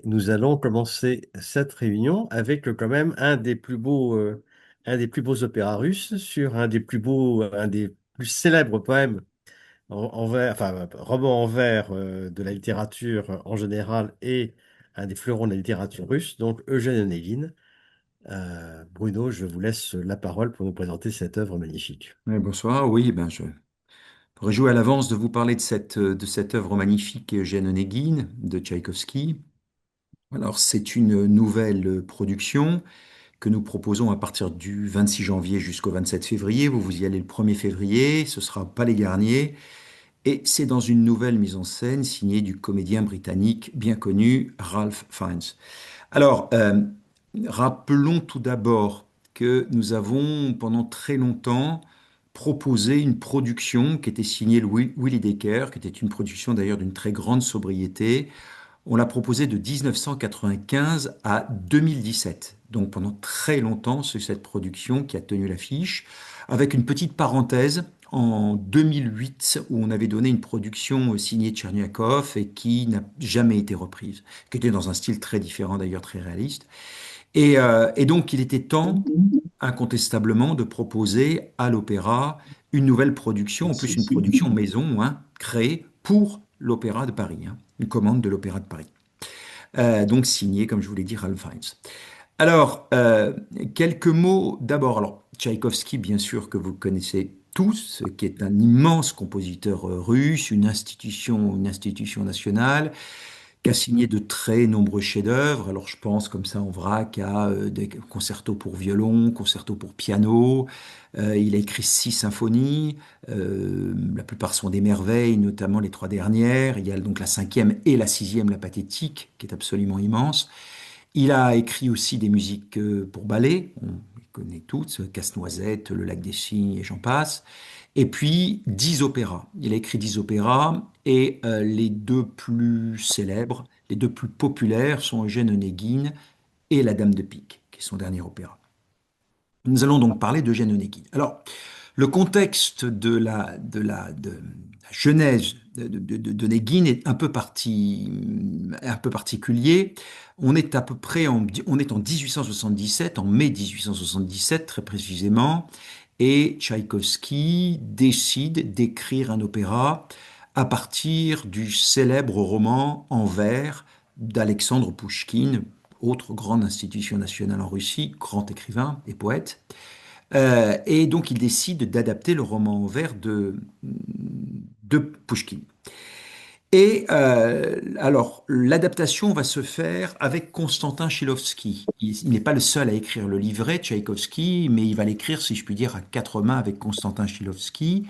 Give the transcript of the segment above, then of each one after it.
nous allons commencer cette réunion avec quand même un des plus beaux opéras russes sur un des plus célèbres poèmes en vers, enfin, romans en vers de la littérature en général et un des fleurons de la littérature russe, donc Eugène Onegin. Bruno, je vous laisse la parole pour nous présenter cette œuvre magnifique. Bonsoir, oui, je me réjouis à l'avance de vous parler de cette œuvre magnifique Eugène Onégine de Tchaïkovski. Alors, c'est une nouvelle production que nous proposons à partir du 26 janvier jusqu'au 27 février. Vous y allez le 1er février, ce sera Palais Garnier, et c'est dans une nouvelle mise en scène signée du comédien britannique bien connu Ralph Fiennes. Alors, rappelons tout d'abord que nous avons pendant très longtemps proposé une production qui était signée de Willie Decker, qui était une production d'ailleurs d'une très grande sobriété. On l'a proposée de 1995 à 2017. Donc pendant très longtemps, c'est cette production qui a tenu l'affiche, avec une petite parenthèse en 2008 où on avait donné une production signée Tcherniakov et qui n'a jamais été reprise, qui était dans un style très différent d'ailleurs, très réaliste. Et donc, il était temps, incontestablement, de proposer à l'opéra une nouvelle production, en plus une production maison, hein, créée pour l'Opéra de Paris, hein, une commande de l'Opéra de Paris. Donc, signée, comme je vous l'ai dit, Ralph Fiennes. Alors, quelques mots d'abord. Alors, Tchaïkovski, bien sûr, que vous connaissez tous, qui est un immense compositeur russe, une institution nationale, qui a signé de très nombreux chefs-d'œuvre. Alors je pense comme ça en vrac à des concertos pour violon, concertos pour piano. Il a écrit 6 symphonies. La plupart sont des merveilles, notamment les 3 dernières. Il y a donc la cinquième et la sixième, la pathétique, qui est absolument immense. Il a écrit aussi des musiques pour ballet. On les connaît toutes, Casse-Noisette, Le Lac des Cygnes et j'en passe. Et puis 10 opéras. Il a écrit 10 opéras et les deux plus célèbres, les deux plus populaires sont Eugène Onégine et La Dame de Pique, qui est son dernier opéra. Nous allons donc parler d'Eugène Onégine. Alors, le contexte de la genèse d'Onégine est un peu particulier. On est à peu près on est en 1877, en mai 1877 très précisément, et Tchaïkovski décide d'écrire un opéra à partir du célèbre roman en vers d'Alexandre Pouchkine, autre grande institution nationale en Russie, grand écrivain et poète. Et donc il décide d'adapter le roman en vers de Pouchkine. Et alors, l'adaptation va se faire avec Konstantin Chilovski. Il n'est pas le seul à écrire le livret, Tchaïkovski, mais il va l'écrire, si je puis dire, à 4 mains avec Konstantin Chilovski.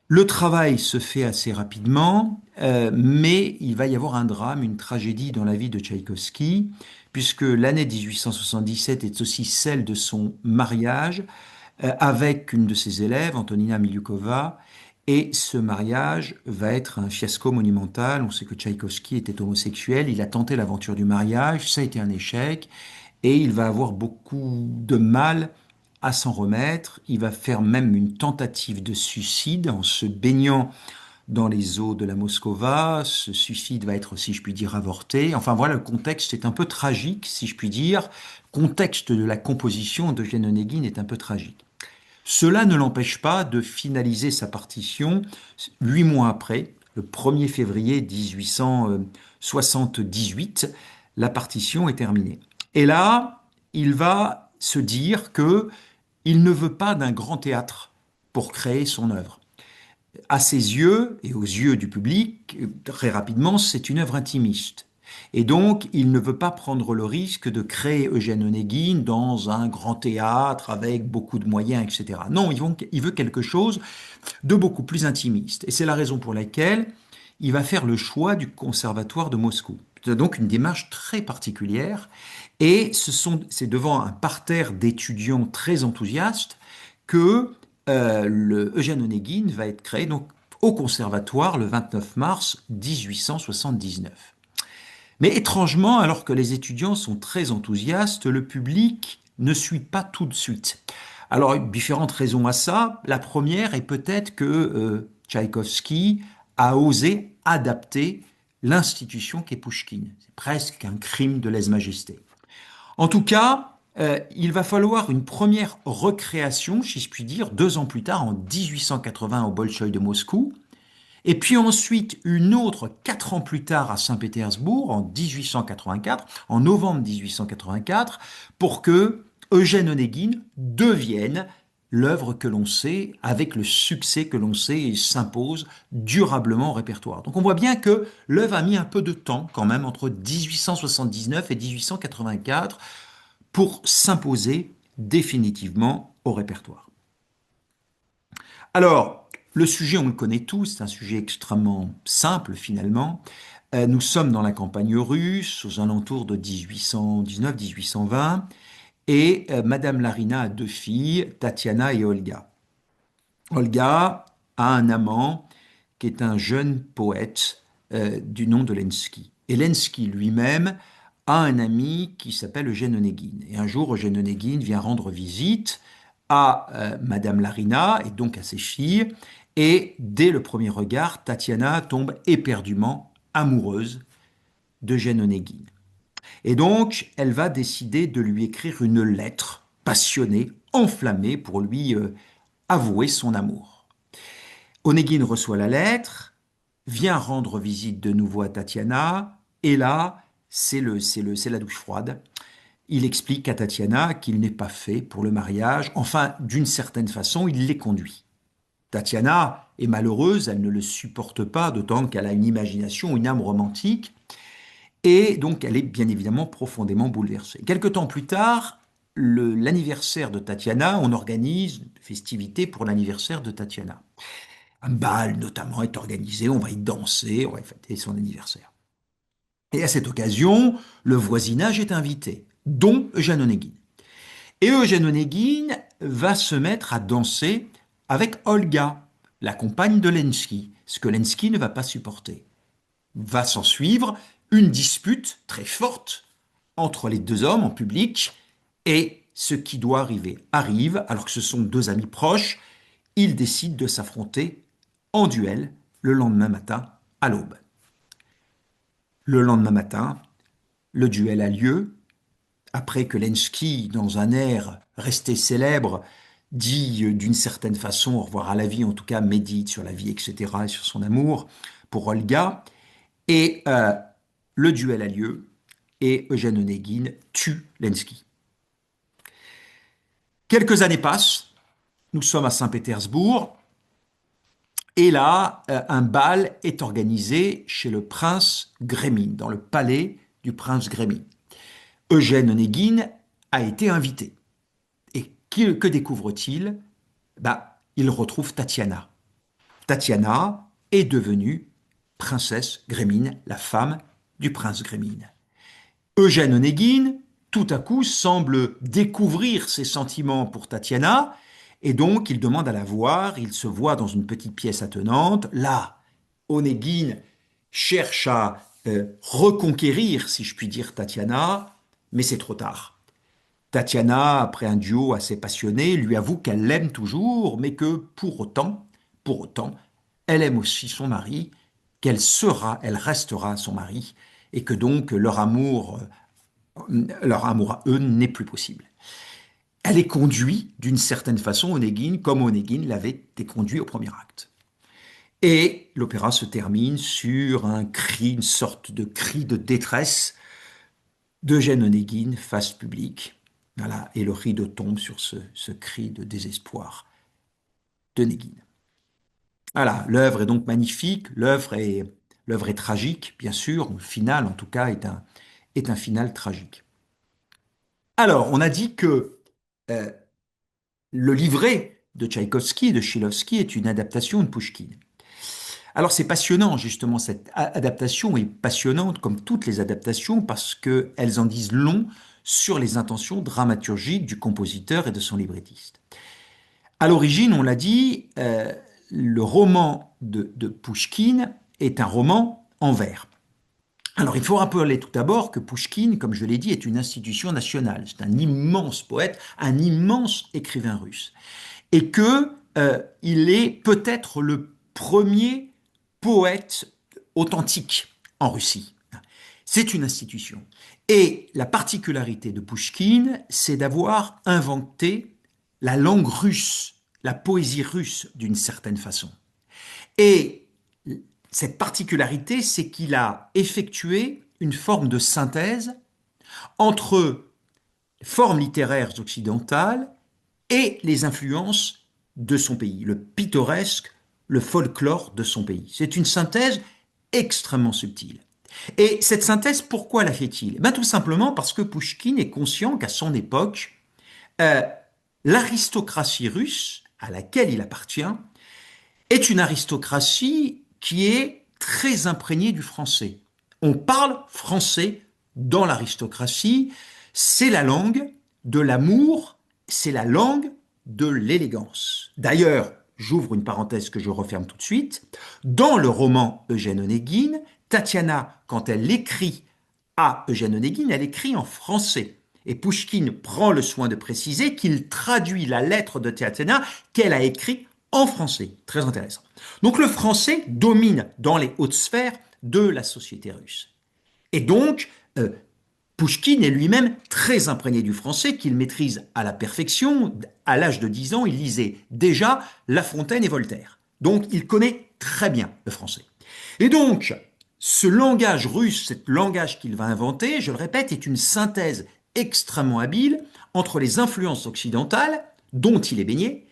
Le travail se fait assez rapidement, mais il va y avoir un drame, une tragédie dans la vie de Tchaïkovski, puisque l'année 1877 est aussi celle de son mariage avec une de ses élèves, Antonina Miliukova, et ce mariage va être un fiasco monumental. On sait que Tchaïkovski était homosexuel, il a tenté l'aventure du mariage, ça a été un échec, et il va avoir beaucoup de mal à s'en remettre. Il va faire même une tentative de suicide en se baignant dans les eaux de la Moscova. Ce suicide va être, si je puis dire, avorté. Enfin voilà, le contexte est un peu tragique, si je puis dire. Le contexte de la composition d'Eugène Onégine est un peu tragique. Cela ne l'empêche pas de finaliser sa partition 8 mois après, le 1er février 1878. La partition est terminée. Et là, il va se dire que il ne veut pas d'un grand théâtre pour créer son œuvre. À ses yeux et aux yeux du public, très rapidement, c'est une œuvre intimiste. Et donc, il ne veut pas prendre le risque de créer Eugène Onégine dans un grand théâtre avec beaucoup de moyens, etc. Non, il veut quelque chose de beaucoup plus intimiste. Et c'est la raison pour laquelle il va faire le choix du Conservatoire de Moscou. C'est donc une démarche très particulière. Et c'est devant un parterre d'étudiants très enthousiastes que le Eugène Onégine va être créé donc au Conservatoire le 29 mars 1879. Mais étrangement, alors que les étudiants sont très enthousiastes, le public ne suit pas tout de suite. Alors, différentes raisons à ça. La première est peut-être que Tchaïkovski a osé adapter l'institution qu'est Pouchkine. C'est presque un crime de lèse-majesté. En tout cas, il va falloir une première recréation, si je puis dire, 2 ans plus tard, en 1880 au Bolchoï de Moscou, et puis ensuite une autre 4 ans plus tard à Saint-Pétersbourg, en 1884, en novembre 1884, pour que Eugène Onégine devienne l'œuvre que l'on sait, avec le succès que l'on sait, et s'impose durablement au répertoire. Donc on voit bien que l'œuvre a mis un peu de temps quand même entre 1879 et 1884 pour s'imposer définitivement au répertoire. Alors, le sujet, on le connaît tous, c'est un sujet extrêmement simple finalement. Nous sommes dans la campagne russe, aux alentours de 1819-1820, et Madame Larina a 2 filles, Tatiana et Olga. Olga a un amant qui est un jeune poète du nom de Lenski. Et Lenski lui-même a un ami qui s'appelle Eugène Onégine. Et un jour, Eugène Onégine vient rendre visite à Madame Larina et donc à ses filles. Et dès le premier regard, Tatiana tombe éperdument amoureuse d'Eugène Onégine. Et donc, elle va décider de lui écrire une lettre passionnée, enflammée, pour lui avouer son amour. Onégine reçoit la lettre, vient rendre visite de nouveau à Tatiana, et là, c'est la douche froide. Il explique à Tatiana qu'il n'est pas fait pour le mariage, enfin, d'une certaine façon, il les conduit. Tatiana est malheureuse, elle ne le supporte pas, d'autant qu'elle a une imagination, une âme romantique, et donc elle est bien évidemment profondément bouleversée. Quelque temps plus tard, l'anniversaire de Tatiana, on organise une festivité pour l'anniversaire de Tatiana. Un bal notamment est organisé, on va y danser, on va y fêter son anniversaire. Et à cette occasion, le voisinage est invité, dont Eugène Onégine. Et Eugène Onégine va se mettre à danser avec Olga, la compagne de Lenski, ce que Lenski ne va pas supporter. Va s'en suivre une dispute très forte entre les 2 hommes en public, et ce qui doit arriver arrive, alors que ce sont 2 amis proches, ils décident de s'affronter en duel le lendemain matin à l'aube. Le lendemain matin, le duel a lieu, après que Lenski, dans un air resté célèbre, dit d'une certaine façon au revoir à la vie, en tout cas médite sur la vie, etc., et sur son amour pour Olga, et le duel a lieu, et Eugène Onégine tue Lenski. Quelques années passent, nous sommes à Saint-Pétersbourg, et là, un bal est organisé chez le prince Grémine, dans le palais du prince Grémine. Eugène Onégine a été invité. Et que découvre-t-il? Il retrouve Tatiana. Tatiana est devenue princesse Grémine, la femme du prince Grémine. Eugène Onégine, tout à coup, semble découvrir ses sentiments pour Tatiana, et donc il demande à la voir, il se voit dans une petite pièce attenante. Là, Onégine cherche à reconquérir, si je puis dire, Tatiana, mais c'est trop tard. Tatiana, après un duo assez passionné, lui avoue qu'elle l'aime toujours, mais que pour autant, elle aime aussi son mari, elle restera son mari, et que donc leur amour à eux n'est plus possible. Elle est conduite d'une certaine façon, Onégine, comme Onégine l'avait été conduit au premier acte. Et l'opéra se termine sur un cri, une sorte de cri de détresse d'Eugène Onégine face publique. Voilà, et le rideau tombe sur ce cri de désespoir d'Onégine. Voilà, l'œuvre est donc magnifique, l'œuvre est tragique, bien sûr, le final en tout cas est un final tragique. Alors, on a dit que euh, le livret de Tchaïkovski et de Chilovski est une adaptation de Pouchkine. Alors c'est passionnant, justement, cette adaptation est passionnante comme toutes les adaptations parce qu'elles en disent long sur les intentions dramaturgiques du compositeur et de son librettiste. À l'origine, on l'a dit, le roman de Pouchkine est un roman en vers. Alors, il faut rappeler tout d'abord que Pouchkine, comme je l'ai dit, est une institution nationale. C'est un immense poète, un immense écrivain russe. Et que il est peut-être le premier poète authentique, en Russie. C'est une institution. Et la particularité de Pouchkine, c'est d'avoir inventé la langue russe, la poésie russe d'une certaine façon. Et cette particularité, c'est qu'il a effectué une forme de synthèse entre formes littéraires occidentales et les influences de son pays, le pittoresque, le folklore de son pays. C'est une synthèse extrêmement subtile. Et cette synthèse, pourquoi la fait-il? Ben, tout simplement parce que Pouchkine est conscient qu'à son époque, euh, l'aristocratie russe à laquelle il appartient est une aristocratie qui est très imprégnée du français. On parle français dans l'aristocratie, c'est la langue de l'amour, c'est la langue de l'élégance. D'ailleurs, j'ouvre une parenthèse que je referme tout de suite, dans le roman Eugène Onégine, Tatiana, quand elle écrit à Eugène Onégine, elle écrit en français. Et Pouchkine prend le soin de préciser qu'il traduit la lettre de Tatiana qu'elle a écrite en français. Très intéressant. Donc le français domine dans les hautes sphères de la société russe. Et donc, Pouchkine est lui-même très imprégné du français, qu'il maîtrise à la perfection. À l'âge de 10 ans, il lisait déjà La Fontaine et Voltaire. Donc il connaît très bien le français. Et donc, ce langage russe, ce langage qu'il va inventer, je le répète, est une synthèse extrêmement habile entre les influences occidentales dont il est baigné,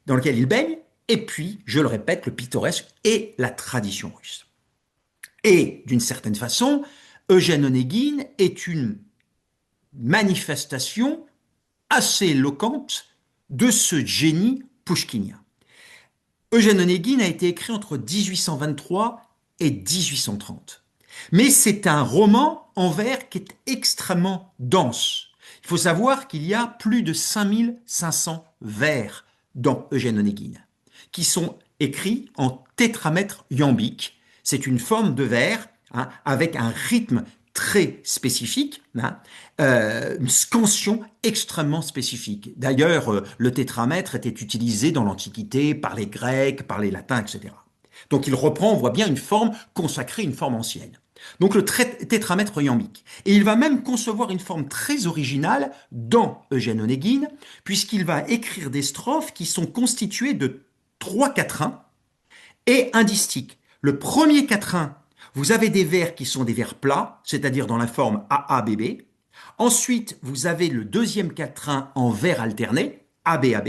dans lequel il baigne, et puis, je le répète, le pittoresque et la tradition russe. Et d'une certaine façon, Eugène Onégine est une manifestation assez éloquente de ce génie pouchkinien. Eugène Onégine a été écrit entre 1823 et 1830. Mais c'est un roman en vers qui est extrêmement dense. Il faut savoir qu'il y a plus de 5500 vers dans Eugène Onégine, qui sont écrits en tétramètre iambique. C'est une forme de vers avec un rythme très spécifique, une scansion extrêmement spécifique. D'ailleurs, le tétramètre était utilisé dans l'Antiquité par les Grecs, par les Latins, etc. Donc il reprend, on voit bien une forme consacrée, une forme ancienne. Donc le tétramètre iambique. Et il va même concevoir une forme très originale dans Eugène Onégine, puisqu'il va écrire des strophes qui sont constituées de trois quatrains et un distique. Le premier quatrain, vous avez des vers qui sont des vers plats, c'est-à-dire dans la forme AABB. Ensuite, vous avez le deuxième quatrain en vers alternés, ABAB,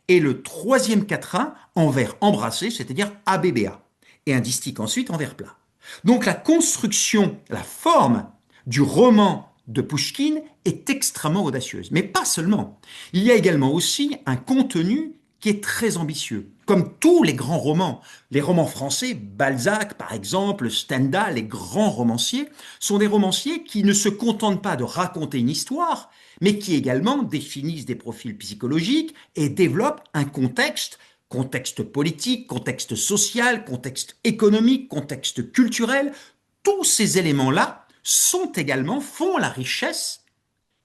et le troisième quatrain en vers embrassé, c'est-à-dire ABBA, et un distique ensuite en vers plat. Donc la construction, la forme du roman de Pouchkine est extrêmement audacieuse. Mais pas seulement. Il y a également aussi un contenu qui est très ambitieux. Comme tous les romans français, Balzac par exemple, Stendhal, les grands romanciers, sont des romanciers qui ne se contentent pas de raconter une histoire, mais qui également définissent des profils psychologiques et développent un contexte politique, contexte social, contexte économique, contexte culturel. Tous ces éléments-là font la richesse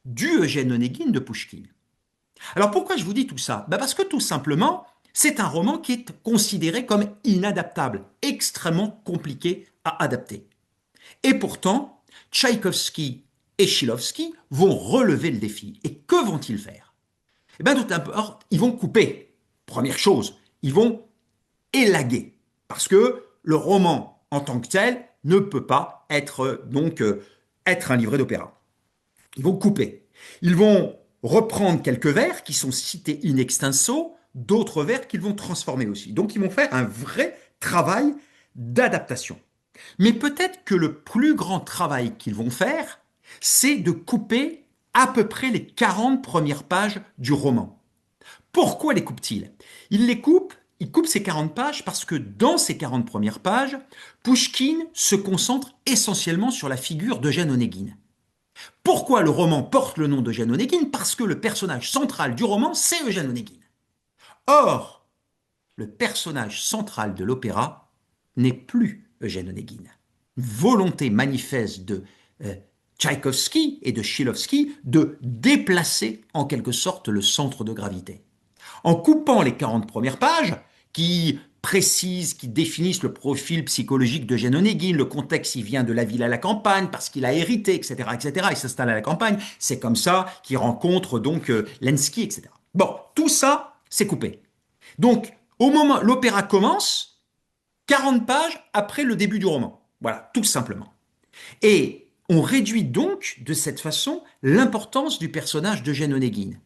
du Eugène Onégine de Pouchkine. Alors pourquoi je vous dis tout ça? Parce que tout simplement, c'est un roman qui est considéré comme inadaptable, extrêmement compliqué à adapter. Et pourtant, Tchaïkovski et Chilovski vont relever le défi. Et que vont-ils faire? Eh bien, tout d'abord, ils vont couper. Première chose, ils vont élaguer. Parce que le roman, en tant que tel, ne peut pas être un livret d'opéra. Ils vont couper. Ils vont reprendre quelques vers qui sont cités in extenso, d'autres vers qu'ils vont transformer aussi. Donc ils vont faire un vrai travail d'adaptation. Mais peut-être que le plus grand travail qu'ils vont faire, c'est de couper à peu près les 40 premières pages du roman. Pourquoi les coupe-t-il? Il coupe ces 40 pages parce que dans ces 40 premières pages, Pouchkine se concentre essentiellement sur la figure d'Eugène Onégine. Pourquoi le roman porte le nom d'Eugène Onégine? Parce que le personnage central du roman, c'est Eugène Onégine. Or, le personnage central de l'opéra n'est plus Eugène Onégine. Volonté manifeste de Tchaïkovski et de Chilovski de déplacer en quelque sorte le centre de gravité. En coupant les 40 premières pages, qui précises qui définissent le profil psychologique d'Eugène Onégine. Le contexte, il vient de la ville à la campagne parce qu'il a hérité, etc., etc. Il s'installe à la campagne. C'est comme ça qu'il rencontre donc Lenski, etc. Bon, tout ça, c'est coupé. Donc, au moment, l'opéra commence 40 pages après le début du roman. Voilà, tout simplement. Et on réduit donc de cette façon l'importance du personnage d'Eugène Onégine.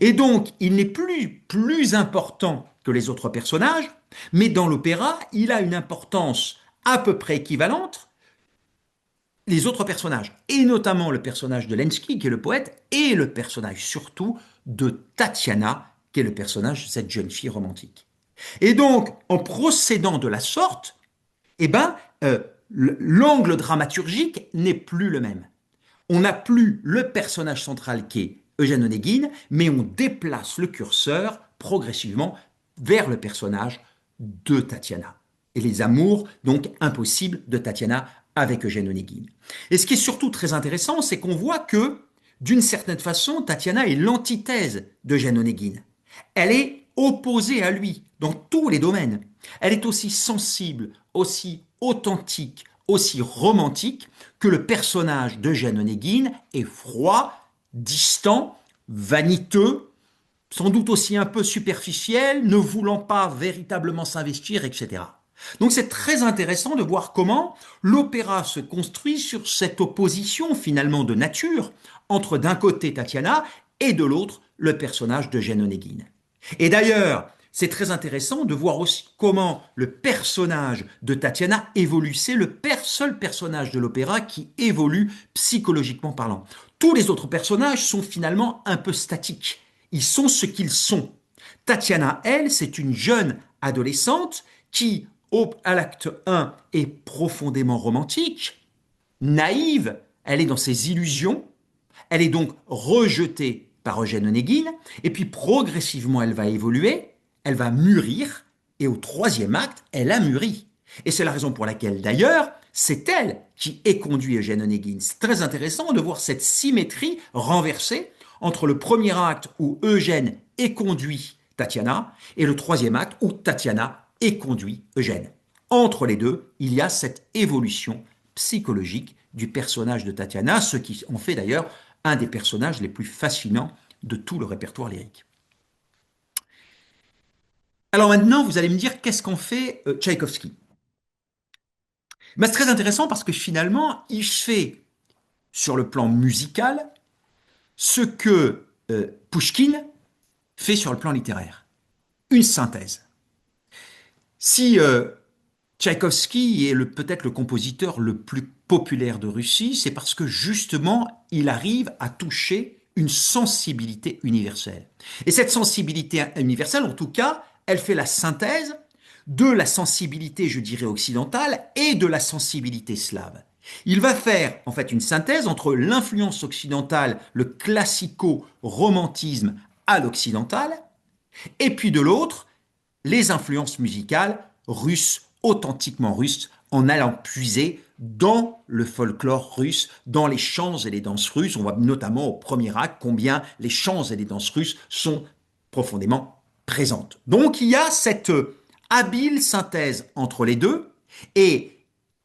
Et donc, il n'est plus important que les autres personnages, mais dans l'opéra, il a une importance à peu près équivalente les autres personnages, et notamment le personnage de Lenski, qui est le poète, et le personnage surtout de Tatiana, qui est le personnage de cette jeune fille romantique. Et donc, en procédant de la sorte, eh ben, l'angle dramaturgique n'est plus le même. On n'a plus le personnage central qui est Eugène Onégine, mais on déplace le curseur progressivement vers le personnage de Tatiana. Et les amours, donc, impossibles de Tatiana avec Eugène Onégine. Et ce qui est surtout très intéressant, c'est qu'on voit que, d'une certaine façon, Tatiana est l'antithèse d'Eugène Onégine. Elle est opposée à lui dans tous les domaines. Elle est aussi sensible, aussi authentique, aussi romantique que le personnage d'Eugène Onégine est froid, distant, vaniteux, sans doute aussi un peu superficiel, ne voulant pas véritablement s'investir, etc. Donc c'est très intéressant de voir comment l'opéra se construit sur cette opposition finalement de nature entre d'un côté Tatiana et de l'autre le personnage d'Eugène Onégine. Et d'ailleurs, c'est très intéressant de voir aussi comment le personnage de Tatiana évolue. C'est le seul personnage de l'opéra qui évolue psychologiquement parlant. Tous les autres personnages sont finalement un peu statiques. Ils sont ce qu'ils sont. Tatiana, elle, c'est une jeune adolescente qui, à l'acte 1, est profondément romantique, naïve, elle est dans ses illusions, elle est donc rejetée par Eugène Onégine, et puis progressivement elle va évoluer, elle va mûrir, et au troisième acte, elle a mûri. Et c'est la raison pour laquelle d'ailleurs, c'est elle qui éconduit Eugène Onégine. C'est très intéressant de voir cette symétrie renversée entre le premier acte où Eugène éconduit Tatiana et le troisième acte où Tatiana éconduit Eugène. Entre les deux, il y a cette évolution psychologique du personnage de Tatiana, ce qui en fait d'ailleurs un des personnages les plus fascinants de tout le répertoire lyrique. Alors maintenant, vous allez me dire, qu'est-ce qu'en fait Tchaïkovski? Ben, c'est très intéressant parce que finalement, il fait, sur le plan musical, ce que Pouchkine fait sur le plan littéraire. Une synthèse. Si Tchaïkovski est peut-être le compositeur le plus populaire de Russie, c'est parce que justement, il arrive à toucher une sensibilité universelle. Et cette sensibilité universelle, en tout cas, elle fait la synthèse de la sensibilité, je dirais, occidentale et de la sensibilité slave. Il va faire en fait une synthèse entre l'influence occidentale, le classico-romantisme à l'occidental, et puis de l'autre, les influences musicales russes, authentiquement russes, en allant puiser dans le folklore russe, dans les chants et les danses russes. On voit notamment au premier acte combien les chants et les danses russes sont profondément présentes. Donc il y a cette habile synthèse entre les deux, et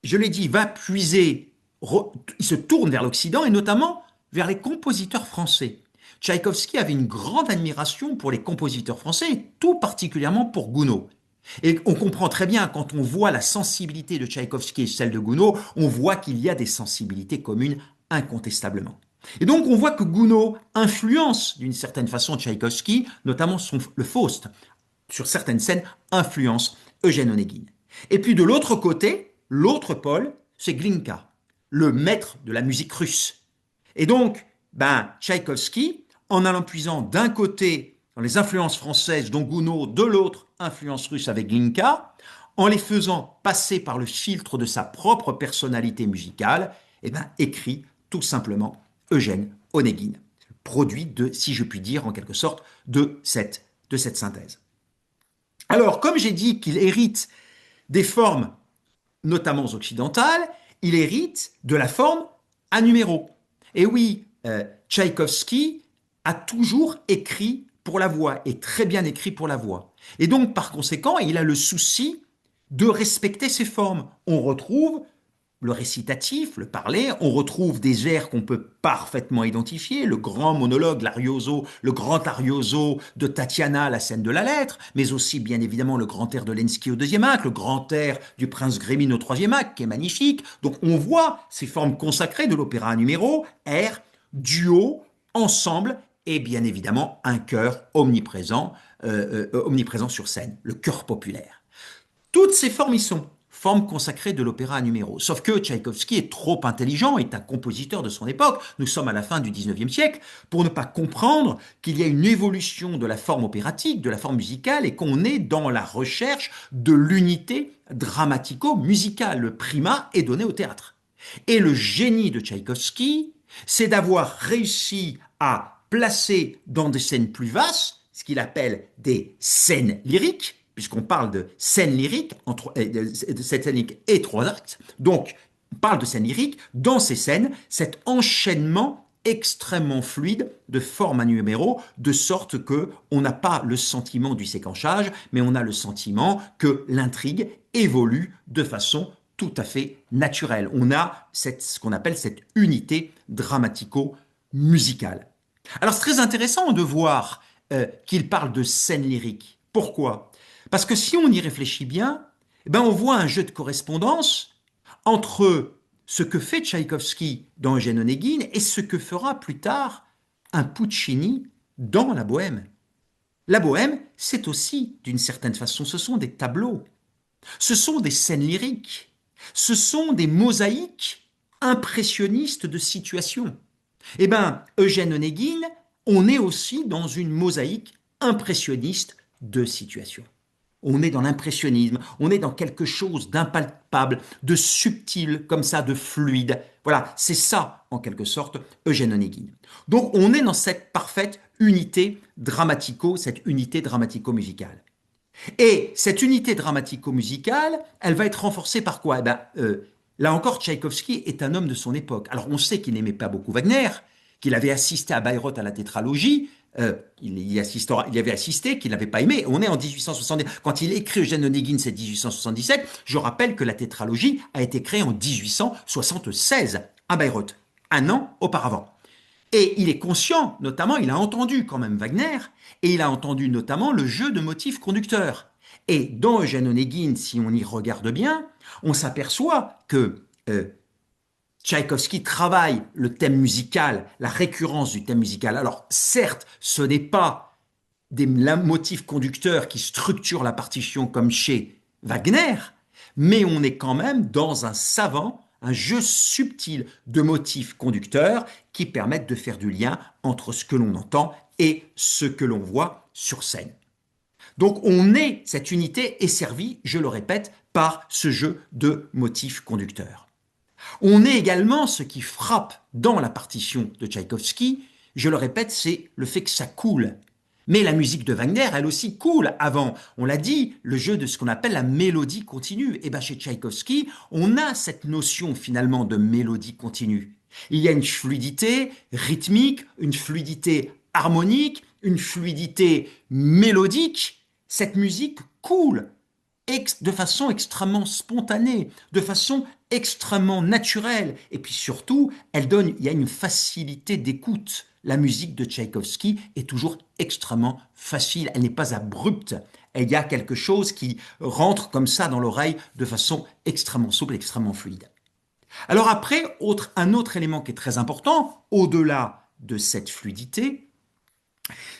je l'ai dit, va puiser, il se tourne vers l'Occident et notamment vers les compositeurs français. Tchaïkovski avait une grande admiration pour les compositeurs français, tout particulièrement pour Gounod. Et on comprend très bien, quand on voit la sensibilité de Tchaïkovski et celle de Gounod, on voit qu'il y a des sensibilités communes incontestablement. Et donc on voit que Gounod influence d'une certaine façon Tchaïkovski, notamment le Faust, sur certaines scènes, influence Eugène Onégine. Et puis de l'autre côté, l'autre pôle, c'est Glinka, le maître de la musique russe. Et donc, Tchaïkovski, en allant puisant d'un côté dans les influences françaises, dont Gounod, de l'autre, influence russe avec Glinka, en les faisant passer par le filtre de sa propre personnalité musicale, écrit tout simplement Eugène Onégine, produit de, si je puis dire en quelque sorte, de cette synthèse. Alors, comme j'ai dit qu'il hérite des formes notamment occidentales, il hérite de la forme à numéros. Et oui, Tchaïkovski a toujours écrit pour la voix, et très bien écrit pour la voix. Et donc, par conséquent, il a le souci de respecter ces formes. On retrouve le récitatif, le parler, on retrouve des airs qu'on peut parfaitement identifier, le grand monologue, l'arioso, le grand arioso de Tatiana, la scène de la lettre, mais aussi bien évidemment le grand air de Lenski au deuxième acte, le grand air du prince Grémine au troisième acte, qui est magnifique. Donc on voit ces formes consacrées de l'opéra à numéro, air, duo, ensemble, et bien évidemment un chœur omniprésent sur scène, le chœur populaire. Toutes ces formes y sont, formes consacrées de l'opéra à numéro. Sauf que Tchaïkovski est trop intelligent, est un compositeur de son époque, nous sommes à la fin du XIXe siècle, pour ne pas comprendre qu'il y a une évolution de la forme opératique, de la forme musicale, et qu'on est dans la recherche de l'unité dramatico-musicale. Le primat est donné au théâtre. Et le génie de Tchaïkovski, c'est d'avoir réussi à placer dans des scènes plus vastes, ce qu'il appelle des scènes lyriques, puisqu'on parle de scène lyrique, de cette scène lyrique et trois actes. Donc, on parle de scène lyrique. Dans ces scènes, cet enchaînement extrêmement fluide de forme à numéro, de sorte que on n'a pas le sentiment du séquençage, mais on a le sentiment que l'intrigue évolue de façon tout à fait naturelle. On a ce qu'on appelle cette unité dramatico-musicale. Alors c'est très intéressant de voir qu'il parle de scène lyrique. Pourquoi? Parce que si on y réfléchit bien, eh ben on voit un jeu de correspondance entre ce que fait Tchaïkovski dans Eugène Onégine et ce que fera plus tard un Puccini dans la Bohème. La Bohème, c'est aussi, d'une certaine façon, ce sont des tableaux, ce sont des scènes lyriques, ce sont des mosaïques impressionnistes de situations. Eh bien, Eugène Onégine, on est aussi dans une mosaïque impressionniste de situations. On est dans l'impressionnisme, on est dans quelque chose d'impalpable, de subtil, comme ça, de fluide. Voilà, c'est ça, en quelque sorte, Eugène Onégine. Donc, on est dans cette parfaite unité cette unité dramatico-musicale. Et cette unité dramatico-musicale, elle va être renforcée par quoi? Là encore, Tchaïkovski est un homme de son époque. Alors, on sait qu'il n'aimait pas beaucoup Wagner, qu'il avait assisté à Bayreuth à la tétralogie, il y avait assisté, qu'il n'avait pas aimé. On est en 1870. Quand il écrit Eugène Onégine, c'est 1877. Je rappelle que la tétralogie a été créée en 1876 à Bayreuth, un an auparavant. Et il est conscient, notamment, il a entendu quand même Wagner, et il a entendu notamment le jeu de motifs conducteurs. Et dans Eugène Onégine, si on y regarde bien, on s'aperçoit que Tchaïkovski travaille le thème musical, la récurrence du thème musical. Alors certes, ce n'est pas des motifs conducteurs qui structurent la partition comme chez Wagner, mais on est quand même dans un jeu subtil de motifs conducteurs qui permettent de faire du lien entre ce que l'on entend et ce que l'on voit sur scène. Donc cette unité est servie, je le répète, par ce jeu de motifs conducteurs. On est également, ce qui frappe dans la partition de Tchaïkovski, je le répète, c'est le fait que ça coule. Mais la musique de Wagner, elle aussi coule avant. On l'a dit, le jeu de ce qu'on appelle la mélodie continue. Et bien chez Tchaïkovski, on a cette notion finalement de mélodie continue. Il y a une fluidité rythmique, une fluidité harmonique, une fluidité mélodique. Cette musique coule de façon extrêmement spontanée, de façon extrêmement naturelle. Et puis surtout, il y a une facilité d'écoute. La musique de Tchaïkovski est toujours extrêmement facile, elle n'est pas abrupte. Il y a quelque chose qui rentre comme ça dans l'oreille de façon extrêmement souple, extrêmement fluide. Alors après, un autre élément qui est très important, au-delà de cette fluidité,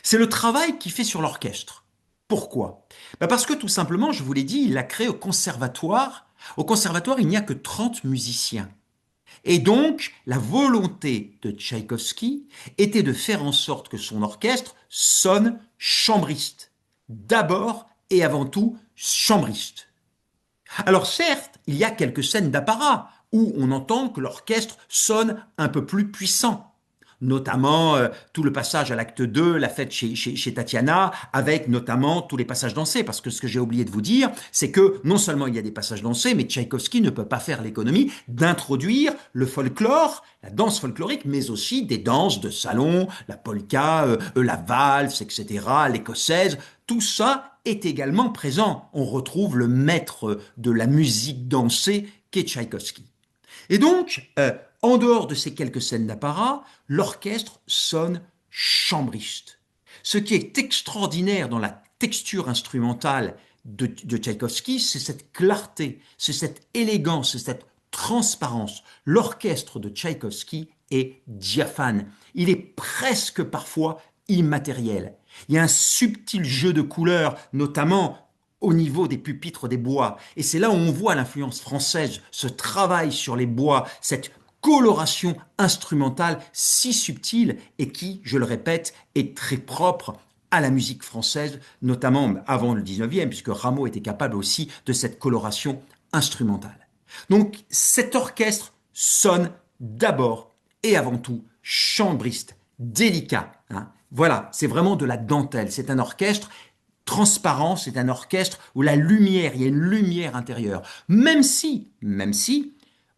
c'est le travail qu'il fait sur l'orchestre. Pourquoi? Parce que tout simplement, je vous l'ai dit, il l'a créé au conservatoire. Au conservatoire, il n'y a que 30 musiciens. Et donc, la volonté de Tchaïkovski était de faire en sorte que son orchestre sonne chambriste. D'abord et avant tout, chambriste. Alors certes, il y a quelques scènes d'apparat où on entend que l'orchestre sonne un peu plus puissant. Notamment tout le passage à l'acte 2, la fête chez Tatiana, avec notamment tous les passages dansés. Parce que ce que j'ai oublié de vous dire, c'est que non seulement il y a des passages dansés, mais Tchaïkovski ne peut pas faire l'économie d'introduire le folklore, la danse folklorique, mais aussi des danses de salon, la polka, la valse, etc., l'écossaise. Tout ça est également présent. On retrouve le maître de la musique dansée qu'est Tchaïkovski. Et donc, en dehors de ces quelques scènes d'apparat, l'orchestre sonne chambriste. Ce qui est extraordinaire dans la texture instrumentale de Tchaïkovski, c'est cette clarté, c'est cette élégance, c'est cette transparence. L'orchestre de Tchaïkovski est diaphane. Il est presque parfois immatériel. Il y a un subtil jeu de couleurs, notamment au niveau des pupitres des bois. Et c'est là où on voit l'influence française, ce travail sur les bois, cette coloration instrumentale si subtile et qui, je le répète, est très propre à la musique française, notamment avant le 19e, puisque Rameau était capable aussi de cette coloration instrumentale. Donc cet orchestre sonne d'abord et avant tout chambriste, délicat. Hein. Voilà, c'est vraiment de la dentelle. C'est un orchestre transparent, c'est un orchestre où la lumière, il y a une lumière intérieure. Même si,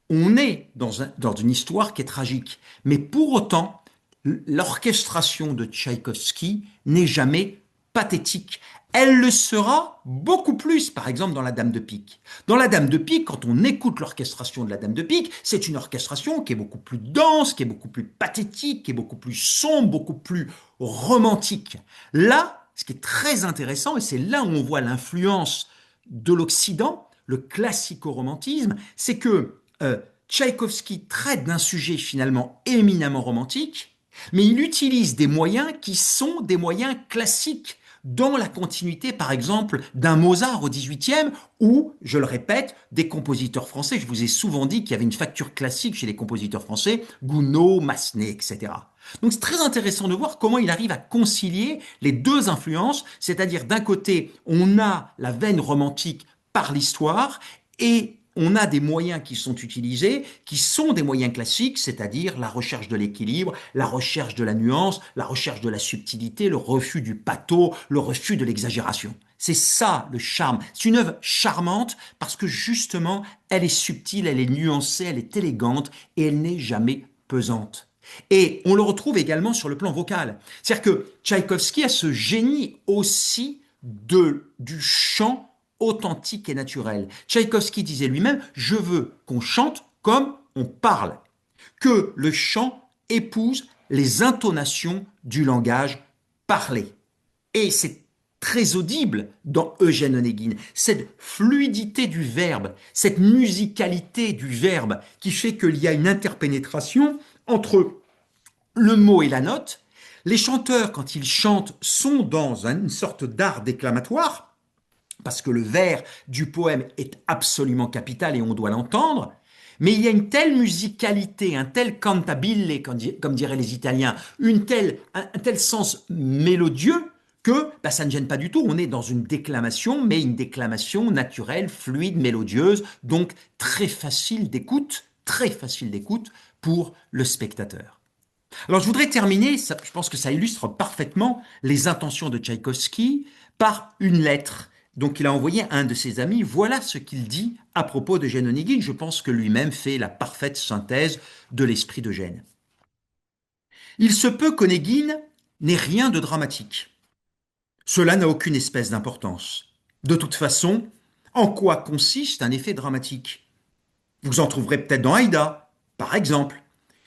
on est dans une histoire qui est tragique. Mais pour autant, l'orchestration de Tchaïkovski n'est jamais pathétique. Elle le sera beaucoup plus, par exemple, dans La Dame de Pique. Dans La Dame de Pique, quand on écoute l'orchestration de La Dame de Pique, c'est une orchestration qui est beaucoup plus dense, qui est beaucoup plus pathétique, qui est beaucoup plus sombre, beaucoup plus romantique. Là, ce qui est très intéressant, et c'est là où on voit l'influence de l'Occident, le classico-romantisme, c'est que Tchaïkovski traite d'un sujet finalement éminemment romantique, mais il utilise des moyens qui sont des moyens classiques dans la continuité, par exemple, d'un Mozart au XVIIIe ou, je le répète, des compositeurs français. Je vous ai souvent dit qu'il y avait une facture classique chez les compositeurs français, Gounod, Massenet, etc. Donc c'est très intéressant de voir comment il arrive à concilier les deux influences, c'est-à-dire d'un côté, on a la veine romantique par l'histoire et on a des moyens qui sont utilisés, qui sont des moyens classiques, c'est-à-dire la recherche de l'équilibre, la recherche de la nuance, la recherche de la subtilité, le refus du pâteau, le refus de l'exagération. C'est ça le charme. C'est une œuvre charmante parce que justement, elle est subtile, elle est nuancée, elle est élégante et elle n'est jamais pesante. Et on le retrouve également sur le plan vocal. C'est-à-dire que Tchaïkovski a ce génie aussi du chant authentique et naturel. Tchaïkovski disait lui-même, je veux qu'on chante comme on parle, que le chant épouse les intonations du langage parlé. Et c'est très audible dans Eugène Onégine, cette fluidité du verbe, cette musicalité du verbe qui fait qu'il y a une interpénétration entre le mot et la note. Les chanteurs, quand ils chantent, sont dans une sorte d'art déclamatoire, parce que le vers du poème est absolument capital et on doit l'entendre, mais il y a une telle musicalité, un tel cantabile, comme diraient les Italiens, un tel sens mélodieux que ça ne gêne pas du tout. On est dans une déclamation, mais une déclamation naturelle, fluide, mélodieuse, donc très facile d'écoute pour le spectateur. Alors je voudrais terminer, je pense que ça illustre parfaitement les intentions de Tchaïkovski par une lettre. Donc il a envoyé à un de ses amis, voilà ce qu'il dit à propos de Gênes Onégine. Je pense que lui-même fait la parfaite synthèse de l'esprit de Gênes. Il se peut qu'Onégine n'ait rien de dramatique. Cela n'a aucune espèce d'importance. De toute façon, en quoi consiste un effet dramatique? Vous en trouverez peut-être dans Haïda, par exemple.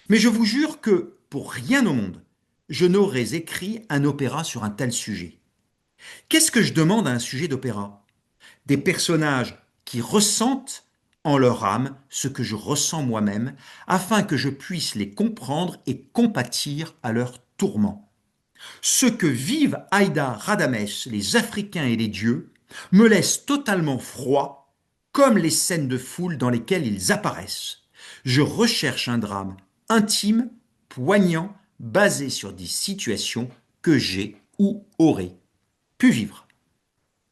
Mais je vous jure que, pour rien au monde, je n'aurais écrit un opéra sur un tel sujet. Qu'est-ce que je demande à un sujet d'opéra? Des personnages qui ressentent en leur âme ce que je ressens moi-même, afin que je puisse les comprendre et compatir à leurs tourments. Ce que vivent Haïda, Radamès, les Africains et les dieux me laisse totalement froid, comme les scènes de foule dans lesquelles ils apparaissent. Je recherche un drame intime, poignant, basé sur des situations que j'ai ou aurais pu vivre.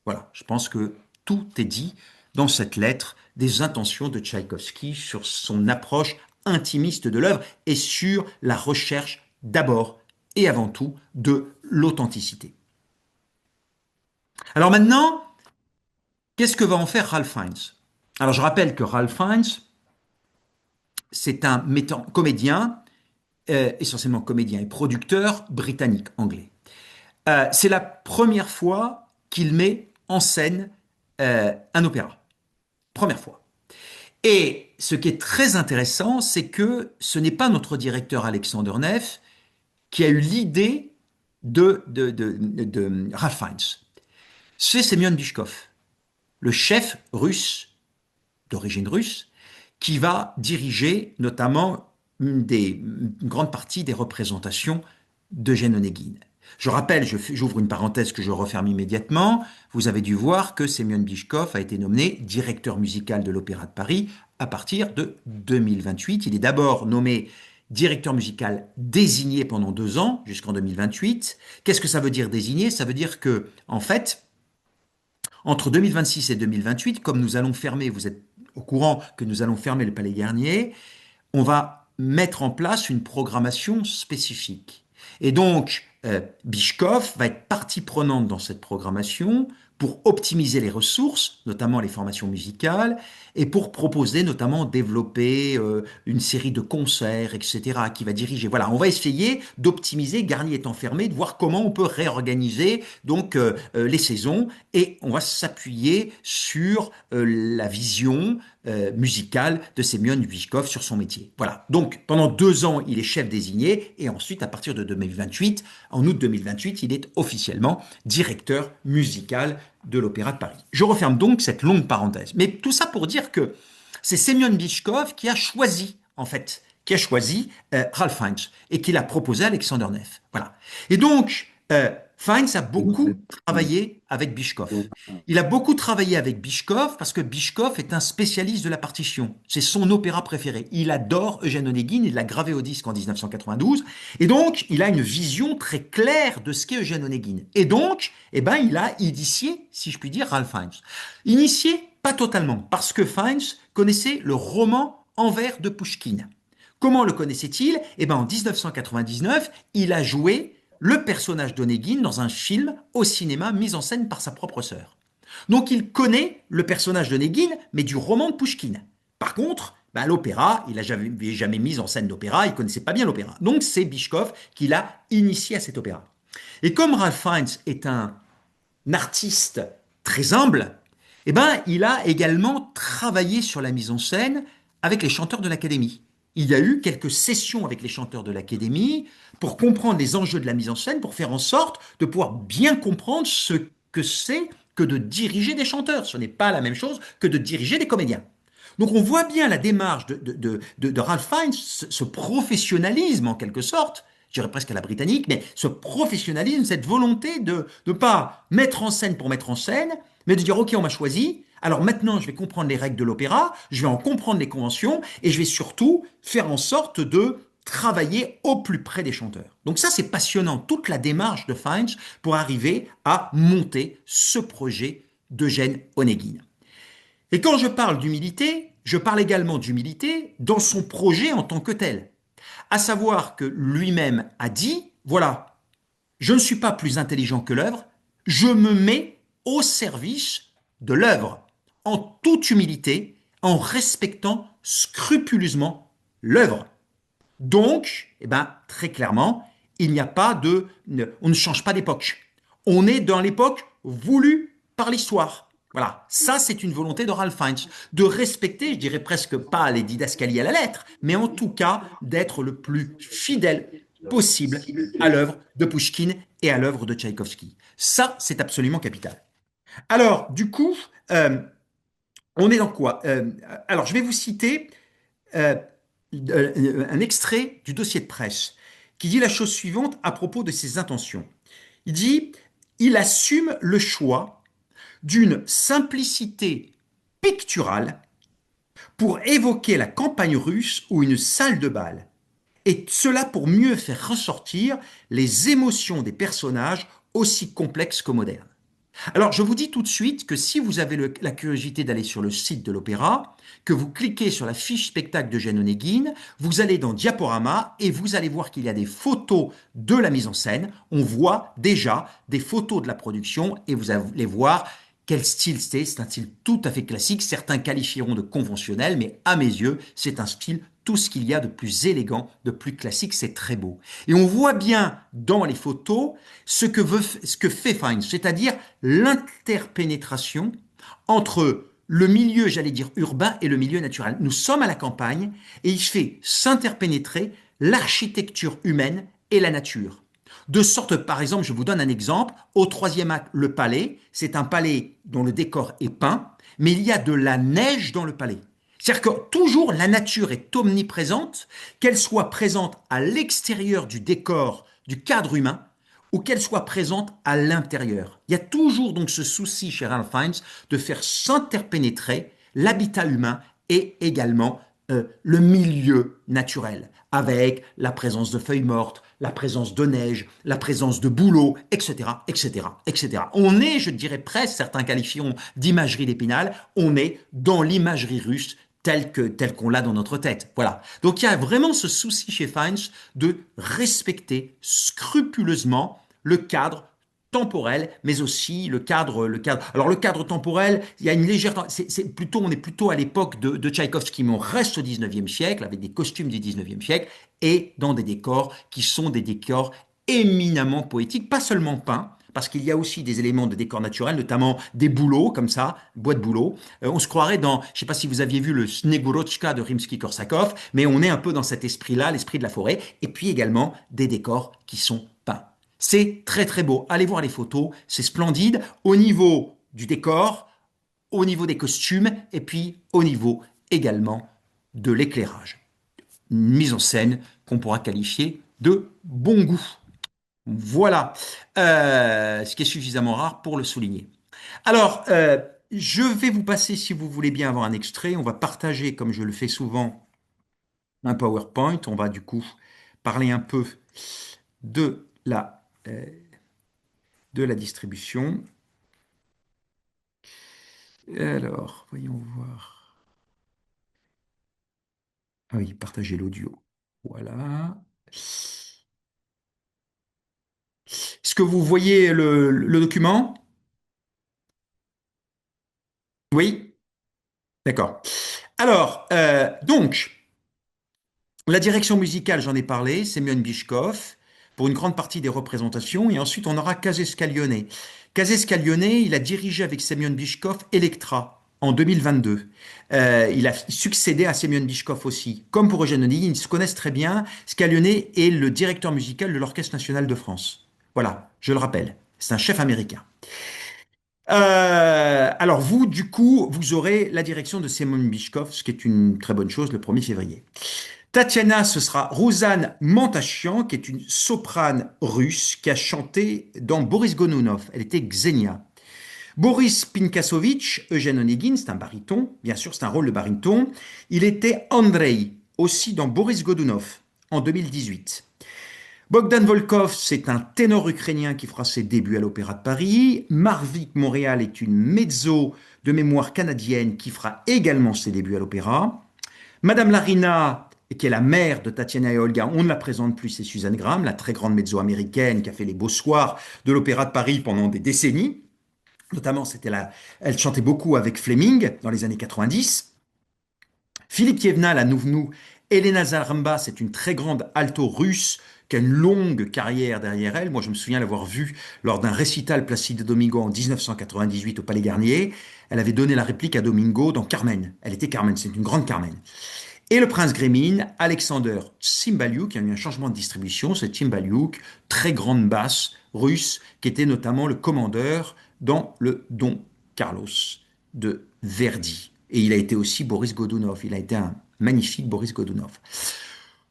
Voilà, je pense que tout est dit dans cette lettre des intentions de Tchaïkovski sur son approche intimiste de l'œuvre et sur la recherche d'abord et avant tout de l'authenticité. Alors maintenant, qu'est-ce que va en faire Ralph Fiennes? Alors je rappelle que Ralph Fiennes, c'est un comédien, essentiellement comédien et producteur britannique anglais. C'est la première fois qu'il met en scène un opéra. Première fois. Et ce qui est très intéressant, c'est que ce n'est pas notre directeur Alexander Neff qui a eu l'idée de Ralph Fiennes. C'est Semyon Bishkov, le chef russe, d'origine russe, qui va diriger notamment une grande partie des représentations d'Eugène Onegin. Je rappelle, j'ouvre une parenthèse que je referme immédiatement, vous avez dû voir que Semyon Bishkov a été nommé directeur musical de l'Opéra de Paris à partir de 2028. Il est d'abord nommé directeur musical désigné pendant 2 ans, jusqu'en 2028. Qu'est-ce que ça veut dire désigné? Ça veut dire que, en fait, entre 2026 et 2028, comme nous allons fermer, vous êtes au courant que nous allons fermer le Palais Garnier, on va mettre en place une programmation spécifique. Et donc, Bishkov va être partie prenante dans cette programmation pour optimiser les ressources, notamment les formations musicales, et pour proposer, notamment, développer une série de concerts, etc., qui va diriger. Voilà, on va essayer d'optimiser, Garnier est enfermé, de voir comment on peut réorganiser donc les saisons, et on va s'appuyer sur la vision musicale de Semyon Bishkov sur son métier. Voilà. Donc, pendant 2 ans, il est chef désigné et ensuite, à partir de 2028, en août 2028, il est officiellement directeur musical de l'Opéra de Paris. Je referme donc cette longue parenthèse. Mais tout ça pour dire que c'est Semyon Bishkov qui a choisi, en fait, Ralph Fiennes et qui l'a proposé à Alexander Neff. Voilà. Et donc, Fiennes a beaucoup travaillé avec Bishkov. Il a beaucoup travaillé avec Bishkov parce que Bishkov est un spécialiste de la partition. C'est son opéra préféré. Il adore Eugène Onegin, il l'a gravé au disque en 1992. Et donc, il a une vision très claire de ce qu'est Eugène Onegin. Et donc, eh ben, il a initié, si je puis dire, Ralph Fiennes. Initié, pas totalement, parce que Fiennes connaissait le roman en vers de Pouchkine. Comment le connaissait-il? Eh ben, en 1999, il a joué le personnage d'Onegin dans un film au cinéma mis en scène par sa propre sœur. Donc il connaît le personnage d'Onegin, mais du roman de Pouchkine. Par contre, ben, l'opéra, il n'a jamais mis en scène d'opéra, il ne connaissait pas bien l'opéra. Donc c'est Bishkov qui l'a initié à cet opéra. Et comme Ralph Fiennes est un artiste très humble, eh ben, il a également travaillé sur la mise en scène avec les chanteurs de l'Académie. Il y a eu quelques sessions avec les chanteurs de l'Académie pour comprendre les enjeux de la mise en scène, pour faire en sorte de pouvoir bien comprendre ce que c'est que de diriger des chanteurs. Ce n'est pas la même chose que de diriger des comédiens. Donc on voit bien la démarche de Ralph Fiennes, ce professionnalisme en quelque sorte, je dirais presque à la britannique, mais ce professionnalisme, cette volonté de ne pas mettre en scène pour mettre en scène, mais de dire ok, on m'a choisi, alors maintenant je vais comprendre les règles de l'opéra, je vais en comprendre les conventions, et je vais surtout faire en sorte de travailler au plus près des chanteurs. Donc ça c'est passionnant, toute la démarche de Fiennes pour arriver à monter ce projet d'Eugène Onegin. Et quand je parle d'humilité, je parle également d'humilité dans son projet en tant que tel. À savoir que lui-même a dit, voilà, je ne suis pas plus intelligent que l'œuvre, je me mets au service de l'œuvre, en toute humilité, en respectant scrupuleusement l'œuvre. Donc, eh ben, très clairement, il n'y a pas on ne change pas d'époque. On est dans l'époque voulue par l'histoire. Voilà, ça c'est une volonté de Ralph Fiennes, de respecter, je dirais presque pas les didascalies à la lettre, mais en tout cas d'être le plus fidèle possible à l'œuvre de Pouchkine et à l'œuvre de Tchaïkovski. Ça, c'est absolument capital. Alors, du coup, on est dans quoi? Alors, je vais vous citer euh, un extrait du dossier de presse qui dit la chose suivante à propos de ses intentions. Il dit, il assume le choix d'une simplicité picturale pour évoquer la campagne russe ou une salle de bal, et cela pour mieux faire ressortir les émotions des personnages aussi complexes que modernes. Alors, je vous dis tout de suite que si vous avez la curiosité d'aller sur le site de l'opéra, que vous cliquez sur la fiche spectacle d'Eugène Onegin, vous allez dans Diaporama et vous allez voir qu'il y a des photos de la mise en scène. On voit déjà des photos de la production et vous allez voir quel style c'est. C'est un style tout à fait classique. Certains qualifieront de conventionnel, mais à mes yeux, c'est un style tout ce qu'il y a de plus élégant, de plus classique, c'est très beau. Et on voit bien dans les photos ce que fait Fiennes, c'est-à-dire l'interpénétration entre le milieu, j'allais dire urbain, et le milieu naturel. Nous sommes à la campagne et il fait s'interpénétrer l'architecture humaine et la nature. De sorte, par exemple, je vous donne un exemple, au troisième acte, le palais, c'est un palais dont le décor est peint, mais il y a de la neige dans le palais. C'est-à-dire que toujours la nature est omniprésente, qu'elle soit présente à l'extérieur du décor, du cadre humain, ou qu'elle soit présente à l'intérieur. Il y a toujours donc ce souci chez Ralph Fiennes de faire s'interpénétrer l'habitat humain et également le milieu naturel, avec la présence de feuilles mortes, la présence de neige, la présence de bouleaux, etc., etc., etc. On est, je dirais presque, certains qualifieront d'imagerie d'Épinal, on est dans l'imagerie russe telle qu'on l'a dans notre tête. Voilà. Donc il y a vraiment ce souci chez Fiennes de respecter scrupuleusement le cadre temporel, mais aussi le cadre. Alors le cadre temporel, il y a une légère, on est plutôt à l'époque de Tchaïkovski, mais on reste au 19e siècle avec des costumes du 19e siècle et dans des décors qui sont des décors éminemment poétiques, pas seulement peints, parce qu'il y a aussi des éléments de décor naturel, notamment des bouleaux, comme ça, bois de bouleaux. On se croirait dans, je ne sais pas si vous aviez vu le Snegurotchka de Rimsky-Korsakov, mais on est un peu dans cet esprit-là, l'esprit de la forêt, et puis également des décors qui sont peints. C'est très très beau. Allez voir les photos, c'est splendide au niveau du décor, au niveau des costumes, et puis au niveau également de l'éclairage. Une mise en scène qu'on pourra qualifier de bon goût. Voilà, ce qui est suffisamment rare pour le souligner. Alors, je vais vous passer, si vous voulez bien avoir un extrait, on va partager, comme je le fais souvent, un PowerPoint. On va du coup parler un peu de de la distribution. Alors, voyons voir. Ah oui, partager l'audio. Voilà. Est-ce que vous voyez le document? Oui? D'accord. Alors, donc, la direction musicale, j'en ai parlé, Semyon Bishkov, pour une grande partie des représentations, et ensuite on aura Kazé Scaglione. Kazé Scaglione, il a dirigé avec Semyon Bishkov Electra en 2022. Il a succédé à Semyon Bishkov aussi. Comme pour Eugène Onegin, ils se connaissent très bien. Scaglione est le directeur musical de l'Orchestre national de France. Voilà, je le rappelle, c'est un chef américain. Alors vous, du coup, vous aurez la direction de Semyon Bishkov, ce qui est une très bonne chose le 1er février. Tatiana, ce sera Rosanne Mantaschian, qui est une soprane russe qui a chanté dans Boris Godunov. Elle était Xenia. Boris Pinkasovitch, Eugène Onegin, c'est un baryton, bien sûr, c'est un rôle de baryton. Il était Andrei, aussi dans Boris Godunov, en 2018. Bogdan Volkov, c'est un ténor ukrainien qui fera ses débuts à l'Opéra de Paris. Marvik Montréal est une mezzo de mémoire canadienne qui fera également ses débuts à l'Opéra. Madame Larina, qui est la mère de Tatiana et Olga, on ne la présente plus, c'est Suzanne Graham, la très grande mezzo américaine qui a fait les beaux soirs de l'Opéra de Paris pendant des décennies. Notamment, elle chantait beaucoup avec Fleming dans les années 90. Philippe Kievna, la nounou, Elena Zaramba, c'est une très grande alto russe qui a une longue carrière derrière elle. Moi, je me souviens l'avoir vue lors d'un récital Placido Domingo en 1998 au Palais Garnier. Elle avait donné la réplique à Domingo dans Carmen. Elle était Carmen, c'est une grande Carmen. Et le prince Grémine, Alexander Tsimbaliuk, qui a eu un changement de distribution, c'est Tsimbaliuk, très grande basse russe, qui était notamment le commandeur dans le Don Carlos de Verdi. Et il a été aussi Boris Godunov, il a été un magnifique Boris Godunov.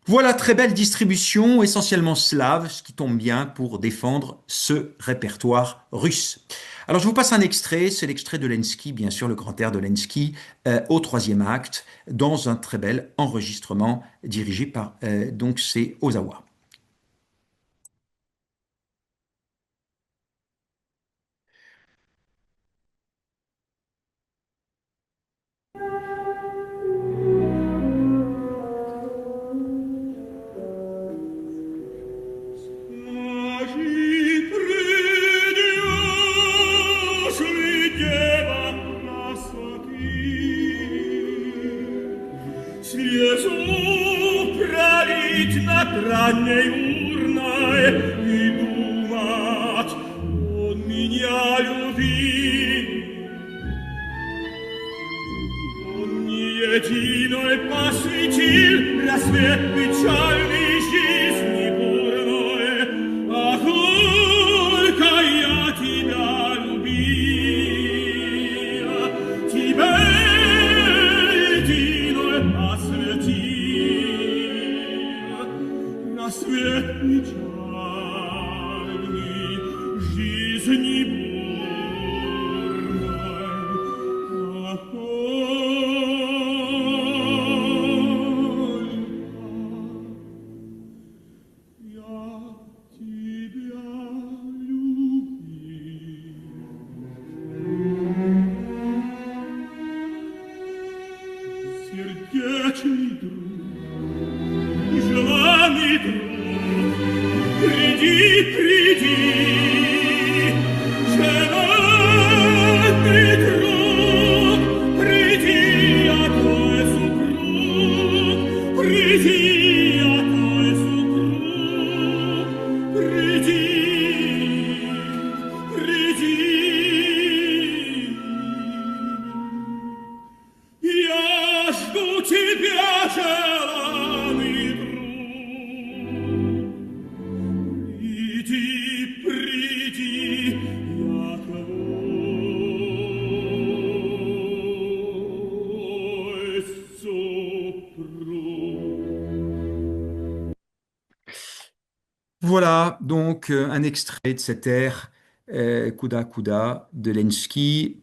Voilà, très belle distribution, essentiellement slave, ce qui tombe bien pour défendre ce répertoire russe. Alors je vous passe un extrait, c'est l'extrait de Lenski, bien sûr le grand air de Lenski, au troisième acte, dans un très bel enregistrement dirigé par, donc c'est Ozawa. Agit Dios, li llevan a su aquí. Si es Voilà donc un extrait de cet air Kuda Kuda de Lenski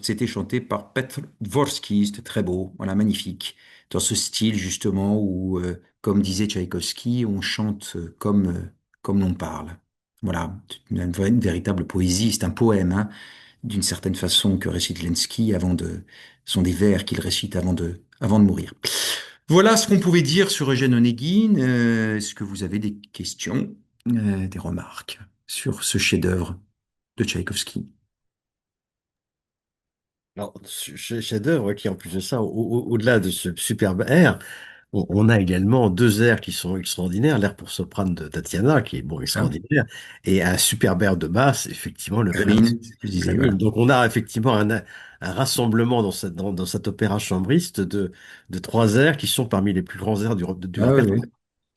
c'était chanté par Petr Dvorsky, c'était très beau, voilà, magnifique. Dans ce style justement où, comme disait Tchaïkovski, on chante comme on parle. Voilà, une véritable poésie, c'est un poème, hein, d'une certaine façon que récite Lenski ce sont des vers qu'il récite avant de mourir. Voilà ce qu'on pouvait dire sur Eugène Onégine. Est-ce que vous avez des questions, des remarques sur ce chef-d'œuvre de Tchaïkovski? Alors, chef-d'œuvre qui, en plus de ça, au-delà de ce superbe air, on a également deux airs qui sont extraordinaires. L'air pour soprane de Tatiana, qui est bon, Hein. extraordinaire, et un superbe air de basse, effectivement, le Grémine, Prélude c'est ce que je disais, Grémine. voilà. Donc, on a effectivement un rassemblement dans cet opéra chambriste de trois airs qui sont parmi les plus grands airs du Ah oui, répertoire.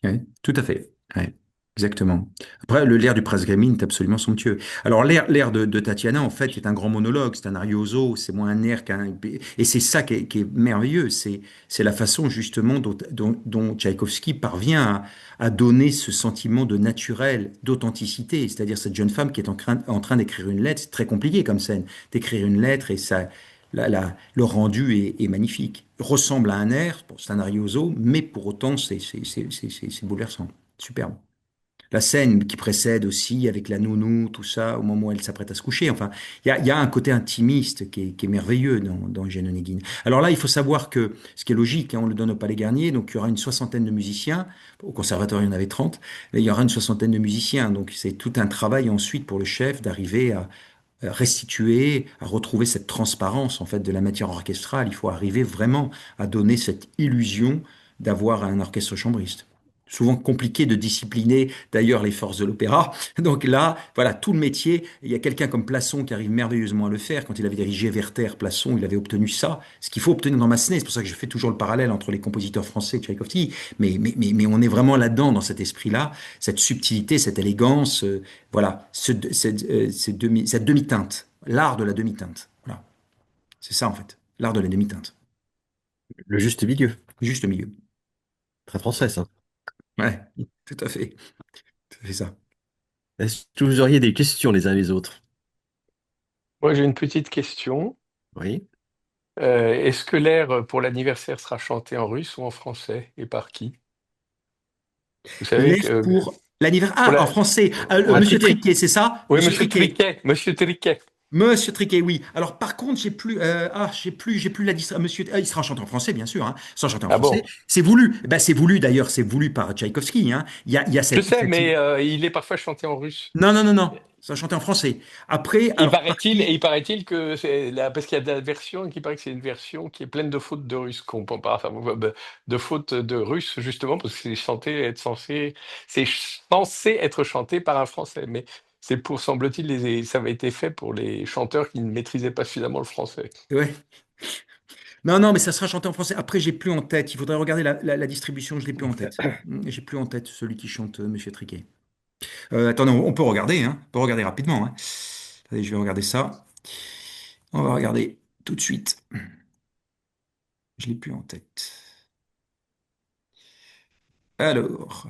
oui. Oui, tout à fait. Ouais, exactement. Après, l'air du Prince Grémine est absolument somptueux. Alors, l'air de Tatiana, en fait, est un grand monologue, c'est un arioso, c'est moins un air qu'un... Et c'est ça qui est merveilleux, c'est la façon, justement, dont Tchaïkovski parvient à donner ce sentiment de naturel, d'authenticité. C'est-à-dire, cette jeune femme qui est en train d'écrire une lettre, c'est très compliqué comme scène, d'écrire une lettre, et ça, le rendu est magnifique. Ressemble à un air, bon, c'est un arioso, mais pour autant, c'est bouleversant. Superbe. La scène qui précède aussi avec la nounou, tout ça, au moment où elle s'apprête à se coucher. Enfin, il y a un côté intimiste qui est merveilleux dans Eugène Onégine. Alors là, il faut savoir que, ce qui est logique, hein, on le donne au Palais Garnier, donc il y aura une soixantaine de musiciens. Au conservatoire, il y en avait 30, mais il y aura une soixantaine de musiciens. Donc c'est tout un travail ensuite pour le chef d'arriver à restituer, à retrouver cette transparence en fait de la matière orchestrale. Il faut arriver vraiment à donner cette illusion d'avoir un orchestre chambriste. Souvent compliqué de discipliner d'ailleurs les forces de l'opéra. Donc là, voilà, tout le métier. Il y a quelqu'un comme Plasson qui arrive merveilleusement à le faire. Quand il avait dirigé Werther, Plasson, il avait obtenu ça. Ce qu'il faut obtenir dans Massenet, c'est pour ça que je fais toujours le parallèle entre les compositeurs français et Tchaïkovski. Mais on est vraiment là-dedans, dans cet esprit-là, cette subtilité, cette élégance, voilà, cette demi-teinte, l'art de la demi-teinte. Voilà, c'est ça en fait, l'art de la demi-teinte. Le juste milieu, Juste au milieu. très français, ça. Ouais, tout à fait. Tout à fait ça. Est-ce que vous auriez des questions les uns les autres? Moi, j'ai une petite question. Oui. Est-ce que l'air pour l'anniversaire sera chanté en russe ou en français et par qui? Vous savez L'air que pour l'anniversaire. pour Ah, en la... français. Ah, Monsieur Triquet. Triquet, c'est ça? Oui, Monsieur Monsieur Triquet. Triquet, Monsieur Triquet. Monsieur Triquet, oui. Alors, par contre, j'ai plus la distribution. Monsieur, il sera chanté en français, bien sûr, hein. Il sera chanté en Ah français. bon? C'est voulu. Ben, c'est voulu, d'ailleurs, c'est voulu par Tchaïkovski, hein. Il y a Je cette, sais, cette- mais il est parfois chanté en russe. Non, non, non, non. Ça chanté en français. Après, Et alors, par qui? il paraît-il que c'est là, parce qu'il y a des versions et qu'il paraît que c'est une version qui est pleine de fautes de russe, qu'on peut pas, enfin, de fautes de russe justement parce que c'est censé être chanté par un Français, mais c'est pour, semble-t-il, ça avait été fait pour les chanteurs qui ne maîtrisaient pas suffisamment le français. Ouais. Non, non, mais ça sera chanté en français. Après, j'ai plus en tête. Il faudrait regarder la distribution. Je l'ai plus en tête. J'ai plus en tête celui qui chante Monsieur Triquet. Attendez, on peut regarder, hein. On peut regarder rapidement, hein. Attendez, je vais regarder ça. On va regarder tout de suite. Je l'ai plus en tête. Alors,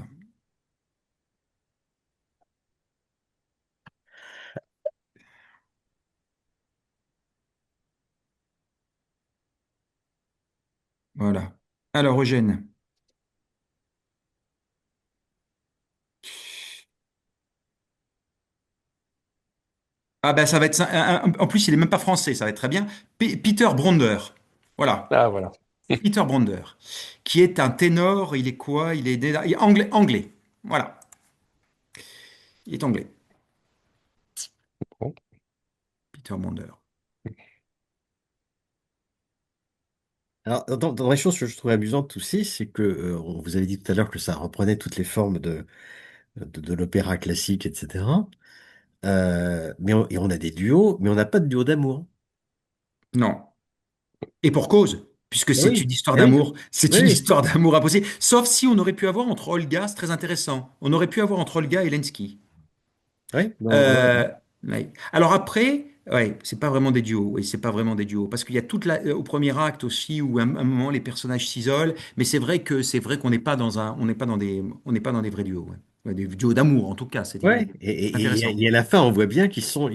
voilà. Alors, Eugène. Ah ben, ça va être ça. En plus, il est même pas français. Ça va être très bien. Peter Bronder. Voilà. Ah voilà. Peter Bronder, qui est un ténor. Il est quoi? Il est anglais. Anglais. Voilà. Il est anglais. Bon. Peter Bronder. Alors, dans les choses que je trouvais amusantes aussi, c'est que on vous avait dit tout à l'heure que ça reprenait toutes les formes de l'opéra classique, etc. Et on a des duos, mais on n'a pas de duo d'amour. Non. Et pour cause, puisque Eh c'est oui, une histoire eh oui, d'amour. C'est une oui, histoire d'amour impossible. Sauf si on aurait pu avoir entre Olga, c'est très intéressant. On aurait pu avoir entre Olga et Lenski. oui. Euh, ouais. Alors après, ouais, c'est pas vraiment des duos. Oui, c'est pas vraiment des duos parce qu'il y a au premier acte aussi où à un moment les personnages s'isolent. Mais c'est vrai qu'on n'est pas dans des vrais duos. Ouais. Des duos d'amour, en tout cas, c'est Ouais, évident. et Intéressant. à la fin, on voit bien qu'ils sont,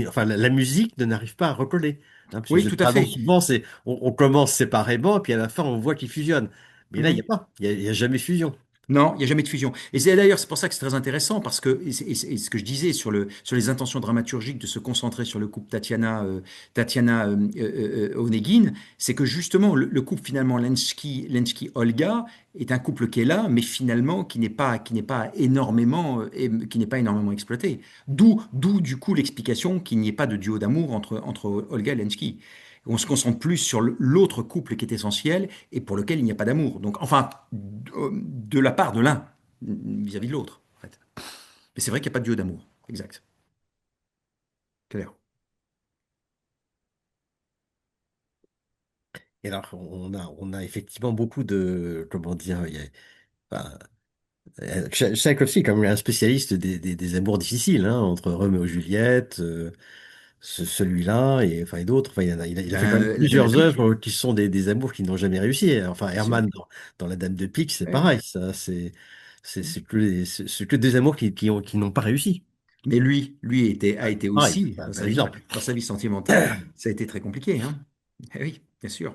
enfin, la musique n'arrive pas à recoller. Hein, parce que Oui, tout à généralement, fait. souvent, on commence séparément, et puis à la fin, on voit qu'ils fusionnent. Mais là, il n'y a Oui. pas, il y a jamais fusion. Non, il n'y a jamais de fusion. Et c'est d'ailleurs, c'est pour ça que c'est très intéressant, parce que, et ce que je disais sur les intentions dramaturgiques de se concentrer sur le couple Tatiana, c'est que justement, le couple finalement Lenski-Olga est un couple qui est là, mais finalement qui n'est pas énormément exploité. D'où du coup l'explication qu'il n'y ait pas de duo d'amour entre Olga et Lenski. On se concentre plus sur l'autre couple qui est essentiel et pour lequel il n'y a pas d'amour. Donc, enfin, de la part de l'un vis-à-vis de l'autre, en fait. Mais c'est vrai qu'il n'y a pas de duo d'amour. Exact. Clair. Et alors, on a effectivement beaucoup de, comment dire, enfin, Tchaïkovski est quand même un spécialiste des amours difficiles, hein, entre Roméo et Juliette, celui-là, et, enfin, et d'autres. Enfin, il a fait quand même La Dame de plusieurs Pique. œuvres qui sont des amours qui n'ont jamais réussi. Enfin, Bien sûr. Hermann, dans La Dame de Pique, c'est Ouais. pareil. Ça, c'est que des amours qui n'ont pas réussi. Mais a été Pareil, aussi, c'est un exemple. dans sa vie sentimentale, ça a été très compliqué, hein. Eh oui, bien sûr.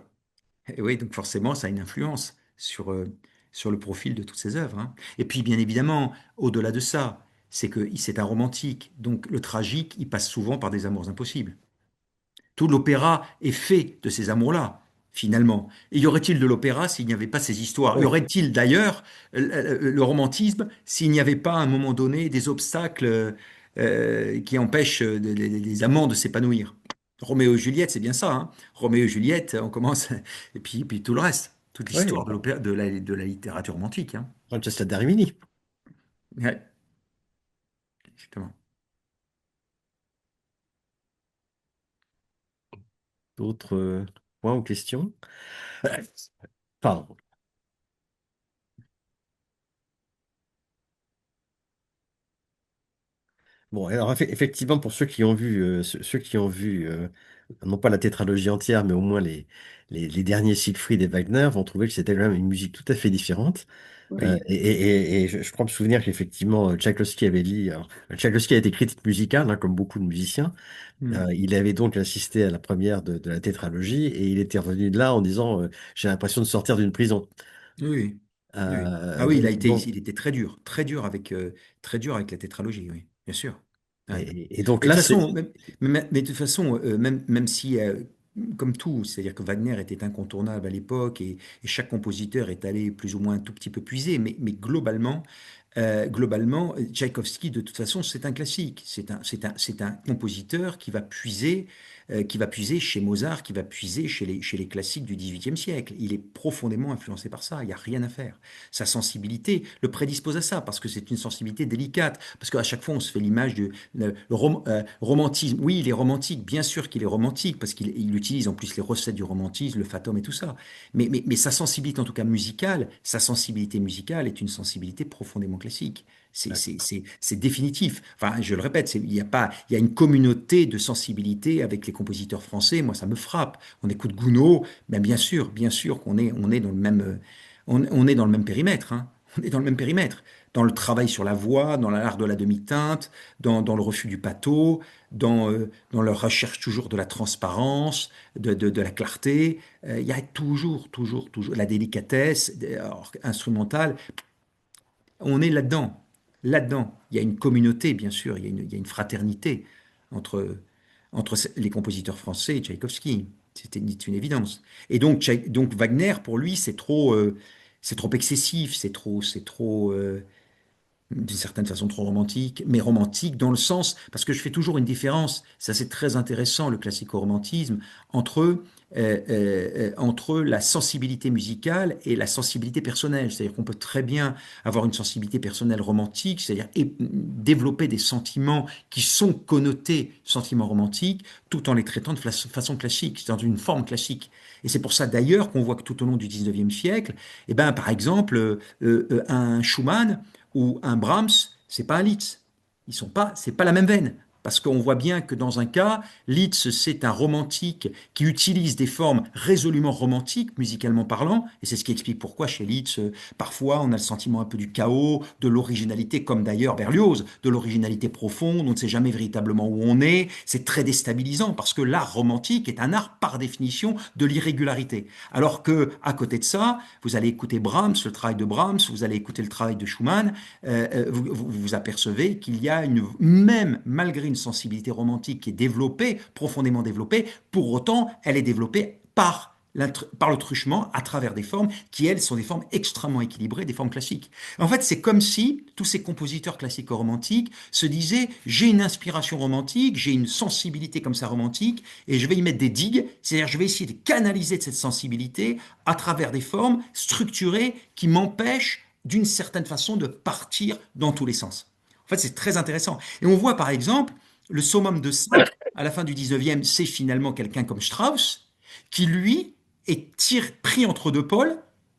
Et oui, donc forcément, ça a une influence sur le profil de toutes ses œuvres, hein. Et puis, bien évidemment, au-delà de ça, c'est un romantique. Donc, le tragique, il passe souvent par des amours impossibles. Tout l'opéra est fait de ces amours-là, finalement. Et y aurait-il de l'opéra s'il n'y avait pas ces histoires? Y Oui, aurait-il d'ailleurs le romantisme s'il n'y avait pas à un moment donné des obstacles qui empêchent les amants de s'épanouir? Roméo et Juliette, c'est bien ça, hein. Roméo et Juliette, on commence, et puis tout le reste, toute oui. l'histoire de l'opéra, de la littérature romantique, hein. Francesca da Rimini. Ouais, exactement. D'autres points ou questions? Pardon. Bon, alors effectivement, pour ceux qui ont vu, ceux qui ont vu, non pas la tétralogie entière, mais au moins les derniers Siegfried et Wagner, vont trouver que c'était quand même une musique tout à fait différente. Oui. Et je crois me souvenir qu'effectivement, Tchaïkovski avait dit, alors, Tchaïkovski a été critique musical, hein, comme beaucoup de musiciens. Hmm. Il avait donc assisté à la première de la tétralogie et il était revenu de là en disant, j'ai l'impression de sortir d'une prison. Oui, oui. Oui. Ah oui, Donc, il était très dur avec la tétralogie, oui, bien sûr. Ouais. et donc Mais de là, toute façon, mais de toute façon, même si, comme tout, c'est-à-dire que Wagner était incontournable à l'époque et chaque compositeur est allé plus ou moins un tout petit peu puiser, mais globalement, Tchaïkovski, de toute façon, c'est un classique. C'est un compositeur qui va puiser chez Mozart, qui va puiser chez les classiques du XVIIIe siècle. Il est profondément influencé par ça. Il n'y a rien à faire. Sa sensibilité le prédispose à ça, parce que c'est une sensibilité délicate. Parce qu'à chaque fois, on se fait l'image du romantisme. Oui, il est romantique. Bien sûr qu'il est romantique, parce qu'il utilise en plus les recettes du romantisme, le fatum et tout ça. Mais sa sensibilité, en tout cas musicale, sa sensibilité musicale est une sensibilité profondément classique. C'est définitif. Enfin, je le répète, il y a pas, il y a une communauté de sensibilité avec les compositeurs français. Moi, ça me frappe. On écoute Gounod, mais bien sûr on est dans le même, on est dans le même périmètre, hein. On est dans le même périmètre. Dans le travail sur la voix, dans l'art de la demi-teinte, dans le refus du pâteau, dans leur recherche toujours de la transparence, de la clarté. Il y a toujours la délicatesse instrumentale. On est là-dedans. Là-dedans. Il y a une communauté, bien sûr, il y a une fraternité entre, entre les compositeurs français et Tchaïkovski. C'était une évidence. Et donc, donc Wagner, pour lui, c'est trop excessif, c'est trop, d'une certaine façon trop romantique, mais romantique dans le sens, parce que je fais toujours une différence, ça c'est très intéressant, le classico-romantisme, entre la sensibilité musicale et la sensibilité personnelle. C'est-à-dire qu'on peut très bien avoir une sensibilité personnelle romantique, c'est-à-dire développer des sentiments qui sont connotés sentiments romantiques, tout en les traitant de façon classique, c'est dans une forme classique. Et c'est pour ça d'ailleurs qu'on voit que tout au long du 19e siècle, eh ben, par exemple, un Schumann, ou un Brahms, c'est pas un Liszt. C'est pas la même veine. parce qu'on voit bien que dans un cas, Liszt, c'est un romantique qui utilise des formes résolument romantiques, musicalement parlant, et c'est ce qui explique pourquoi chez Liszt, parfois, on a le sentiment un peu du chaos, de l'originalité, comme d'ailleurs Berlioz, de l'originalité profonde, on ne sait jamais véritablement où on est, c'est très déstabilisant, parce que l'art romantique est un art par définition de l'irrégularité. Alors que, à côté de ça, vous allez écouter Brahms, le travail de Brahms, vous allez écouter le travail de Schumann, vous apercevez qu'il y a même malgré une sensibilité romantique qui est développée, profondément développée, pour autant, elle est développée par le truchement à travers des formes qui, elles, sont des formes extrêmement équilibrées, des formes classiques. En fait, c'est comme si tous ces compositeurs classico-romantiques se disaient, j'ai une inspiration romantique, j'ai une sensibilité comme ça romantique, et je vais y mettre des digues, c'est-à-dire je vais essayer de canaliser cette sensibilité à travers des formes structurées qui m'empêchent d'une certaine façon de partir dans tous les sens. En fait, c'est très intéressant. Et on voit par exemple le summum de ça, à la fin du 19e, c'est finalement quelqu'un comme Strauss, qui lui pris entre deux pôles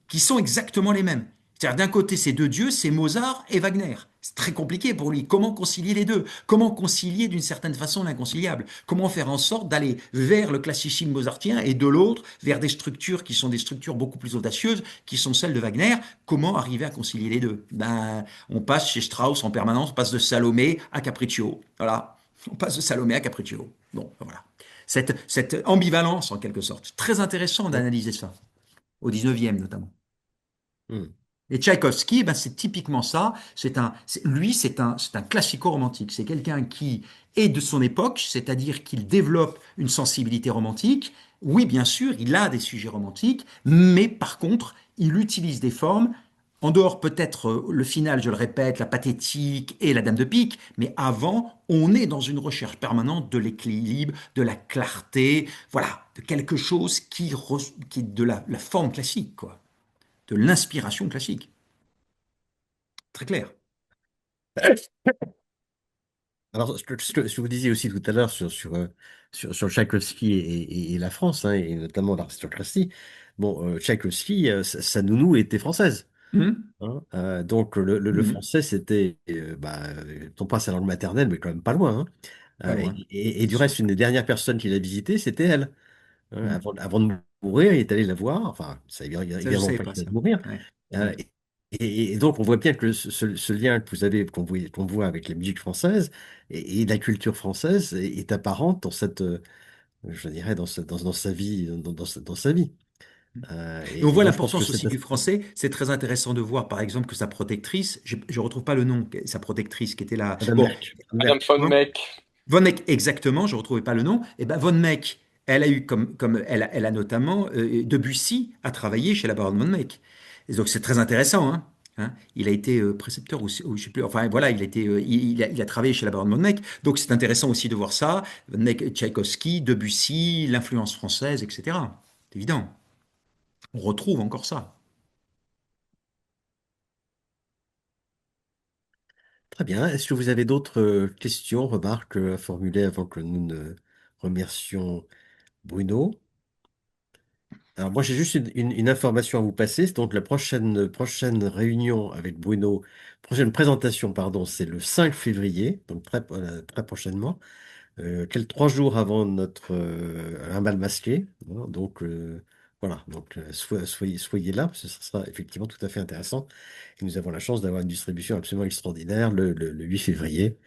qui sont exactement les mêmes. C'est-à-dire d'un côté, c'est deux dieux, c'est Mozart et Wagner. C'est très compliqué pour lui. Comment concilier les deux? Comment concilier d'une certaine façon l'inconciliable? Comment faire en sorte d'aller vers le classicisme mozartien et de l'autre vers des structures qui sont des structures beaucoup plus audacieuses, qui sont celles de Wagner? Comment arriver à concilier les deux? Ben, on passe chez Strauss en permanence, on passe de Salomé à Capriccio. Voilà. On passe de Salomé à Capriccio. Bon, voilà. Cette ambivalence, en quelque sorte. Très intéressant Ouais. d'analyser ça, au 19e notamment. Hmm. Et Tchaïkovski, ben, c'est typiquement ça. Lui, c'est un classico-romantique. C'est quelqu'un qui est de son époque, c'est-à-dire qu'il développe une sensibilité romantique. Oui, bien sûr, il a des sujets romantiques, mais par contre, il utilise des formes, en dehors peut-être le final, je le répète, la pathétique et la dame de pique, mais avant, on est dans une recherche permanente de l'équilibre, de la clarté, voilà, de quelque chose qui est de la forme classique, quoi, de l'inspiration classique. Très clair. Alors, ce que vous disiez aussi tout à l'heure sur Tchaïkovski et la France, hein, et notamment l'aristocratie, bon, Tchaïkovski, sa nounou était française. Mhm. Hein. Donc, le Mhm. français, c'était, non pas sa langue maternelle, mais quand même pas loin. Hein. Pas Et, loin, et bien du sûr. reste, une des dernières personnes qu'il a visitées, c'était elle. Hein. Mhm. Avant de mourir, il est allé la voir. Enfin, ça n'a Ça, je évidemment savais pas pas qu'il ça. de mourir. Ouais. Euh, Mhm. et donc, on voit bien que ce lien que vous avez, qu'on voit avec la musique française et la culture française est apparente dans je dirais, dans sa vie, dans sa vie. Et on Et voit donc, je pense que l'importance c'est aussi du français. C'est très intéressant de voir, par exemple, que sa protectrice, je ne retrouve pas le nom, sa protectrice qui était là. Madame Bon, Merck. Madame von hein, Meck. Von Meck, exactement, je ne retrouvais pas le nom. Et ben, Von Meck, elle a eu comme elle a notamment, Debussy a travaillé chez la baronne Von Meck. Et donc c'est très intéressant, hein. Hein. Il a été précepteur ou je sais plus, enfin voilà, il a travaillé chez la baronne Von Meck. Donc c'est intéressant aussi de voir ça. Von Meck, Tchaïkovski, Debussy, l'influence française, etc. C'est évident. On retrouve encore ça. Très bien. Est-ce que vous avez d'autres questions, remarques à formuler avant que nous ne remercions Bruno? Alors moi j'ai juste une information à vous passer. Donc la prochaine réunion avec Bruno, prochaine présentation, pardon, c'est le 5 février, donc très prochainement, 3 jours avant notre un bal masqué. Hein. Donc voilà, donc soyez là, parce que ce sera effectivement tout à fait intéressant. Et nous avons la chance d'avoir une distribution absolument extraordinaire le 8 février,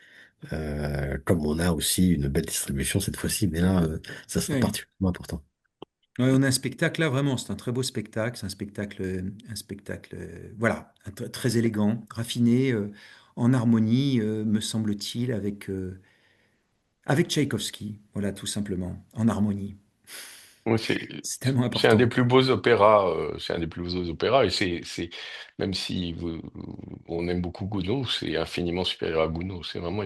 comme on a aussi une belle distribution cette fois-ci, mais là, ça sera Oui. particulièrement important. Ouais, on a un spectacle là, vraiment, c'est un très beau spectacle. C'est un spectacle, voilà, très élégant, raffiné, en harmonie, me semble-t-il, avec Tchaïkovski. Voilà, tout simplement, en harmonie. Oui, C'est tellement c'est un des important. plus beaux opéras, c'est un des plus beaux opéras, et même si on aime beaucoup Gounod, c'est infiniment supérieur à Gounod. C'est vraiment,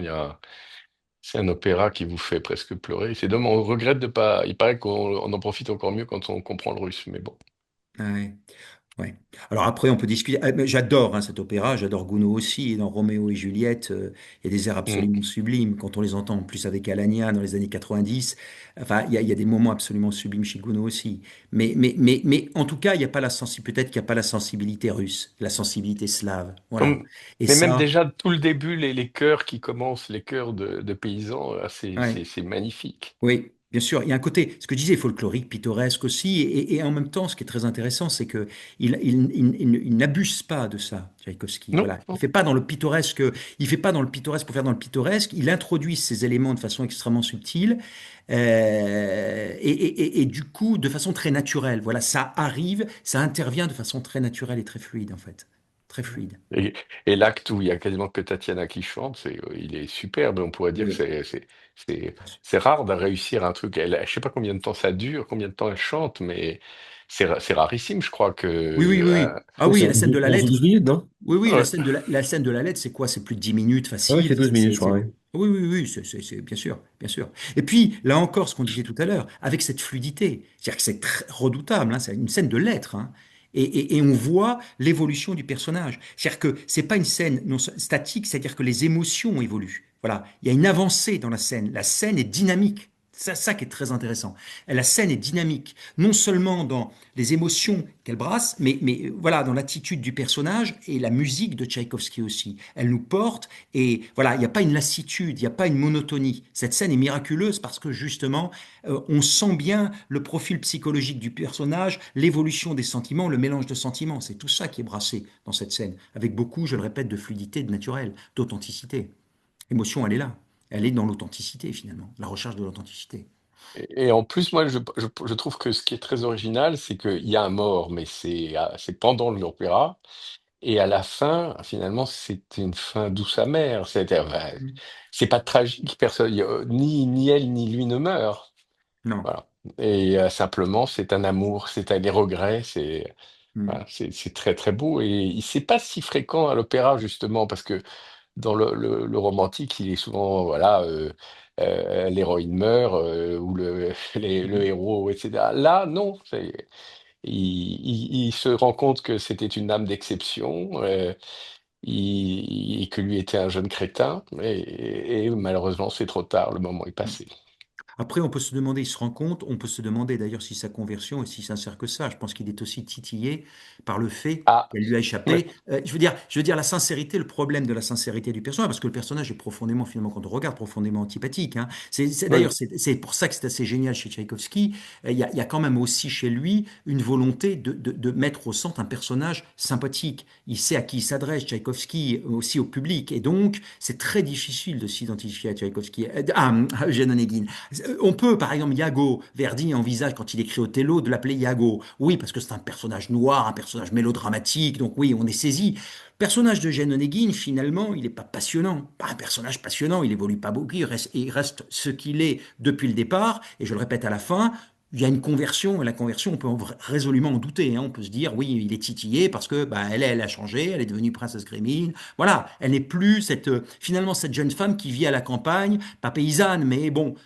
c'est un opéra qui vous fait presque pleurer. C'est dommage, on regrette de pas, il paraît qu'on en profite encore mieux quand on comprend le russe, mais bon. Ouais. Ouais. Alors après, on peut discuter. Mais j'adore cet opéra, j'adore Gounod aussi. Et dans Roméo et Juliette, il y a des airs Mm. absolument sublimes quand on les entend en plus avec Alagna dans les années 90. Enfin, il y a des moments absolument sublimes chez Gounod aussi. Mais en tout cas, il n'y a pas la peut-être qu'il n'y a pas la sensibilité russe, la sensibilité slave. Voilà. Comme- Et Mais même ça, déjà, tout le début, les chœurs qui commencent, les chœurs de paysans, ouais. c'est magnifique. Oui, bien sûr. Il y a un côté, ce que je disais, folklorique, pittoresque aussi. Et en même temps, ce qui est très intéressant, c'est que il n'abuse pas de ça, Tchaïkovski. Non, Voilà. Il non. fait pas dans le pittoresque, il fait pas dans le pittoresque pour faire dans le pittoresque. Il introduit ces éléments de façon extrêmement subtile. Et du coup, de façon très naturelle. Voilà, ça arrive, ça intervient de façon très naturelle et très fluide, en fait. Très fluide. Et, et l'acte où il y a quasiment que Tatiana qui chante, il est superbe. On pourrait dire que Oui. c'est, c'est rare de réussir un truc. Je sais pas combien de temps ça dure, combien de temps elle chante, mais c'est rarissime. Je crois que Oui, oui, oui, oui. Ah Oui, oui, c'est la scène de la 11 ou lettre. 12 minutes, non? Oui, oui, ouais. la scène de la lettre, c'est quoi? C'est plus de 10 minutes Ah ouais, facile. c'est 12 minutes, je crois, oui. Oui, oui, oui, bien sûr, bien sûr. Et puis, là encore, ce qu'on disait tout à l'heure, avec cette fluidité, c'est-à-dire que c'est très redoutable, hein, c'est une scène de lettres, hein, et on voit l'évolution du personnage. C'est-à-dire que c'est pas une scène non statique, c'est-à-dire que les émotions évoluent. Voilà, il y a une avancée dans la scène. La scène est dynamique. C'est ça qui est très intéressant. La scène est dynamique, non seulement dans les émotions qu'elle brasse, mais voilà, dans l'attitude du personnage et la musique de Tchaïkovski aussi. Elle nous porte et voilà, il n'y a pas une lassitude, il n'y a pas une monotonie. Cette scène est miraculeuse parce que justement, on sent bien le profil psychologique du personnage, l'évolution des sentiments, le mélange de sentiments. C'est tout ça qui est brassé dans cette scène, avec beaucoup, je le répète, de fluidité, de naturel, d'authenticité. L'émotion, elle est là. Elle est dans l'authenticité finalement, la recherche de l'authenticité. Et en plus, moi, je trouve que ce qui est très original, c'est qu'il y a un mort, mais c'est pendant l'opéra. Et à la fin, finalement, c'est une fin douce amère. C'est pas tragique, personne, ni elle ni lui ne meurent. Non. Voilà. Et simplement, c'est un amour, des regrets. Mm. Voilà, c'est très très beau. Et c'est pas si fréquent à l'opéra justement, parce que dans le romantique, il est souvent, voilà, l'héroïne meurt ou le héros, etc. Là, non. Il se rend compte que c'était une âme d'exception. Et que lui était un jeune crétin, et malheureusement c'est trop tard, le moment est passé. Après, on peut se demander, il se rend compte, on peut se demander d'ailleurs si sa conversion est si sincère que ça. Je pense qu'il est aussi titillé par le fait Ah, qu'elle lui a ouais, échappé. Je veux dire, la sincérité, le problème de la sincérité du personnage, parce que le personnage est profondément, finalement, quand on regarde, profondément antipathique, hein. D'ailleurs, oui, c'est pour ça que c'est assez génial chez Tchaïkovski. Il y a quand même aussi chez lui une volonté de mettre au centre un personnage sympathique. Il sait à qui il s'adresse, Tchaïkovski, aussi au public. Et donc, c'est très difficile de s'identifier à Tchaïkovski, à Eugène Onégine. On peut, par exemple, Iago, Verdi envisage, quand il écrit Othello, de l'appeler Iago. Oui, parce que c'est un personnage noir, un personnage mélodramatique, donc oui, on est saisi. Le personnage de Eugène Onégine, finalement, il n'est pas passionnant. Pas un personnage passionnant, il évolue pas beaucoup, il reste ce qu'il est depuis le départ, et je le répète à la fin, il y a une conversion, et la conversion, on peut résolument en douter, hein. On peut se dire, oui, il est titillé parce que bah, elle a changé, elle est devenue princesse Grémine. Voilà, elle n'est plus finalement cette jeune femme qui vit à la campagne, pas paysanne, mais bon,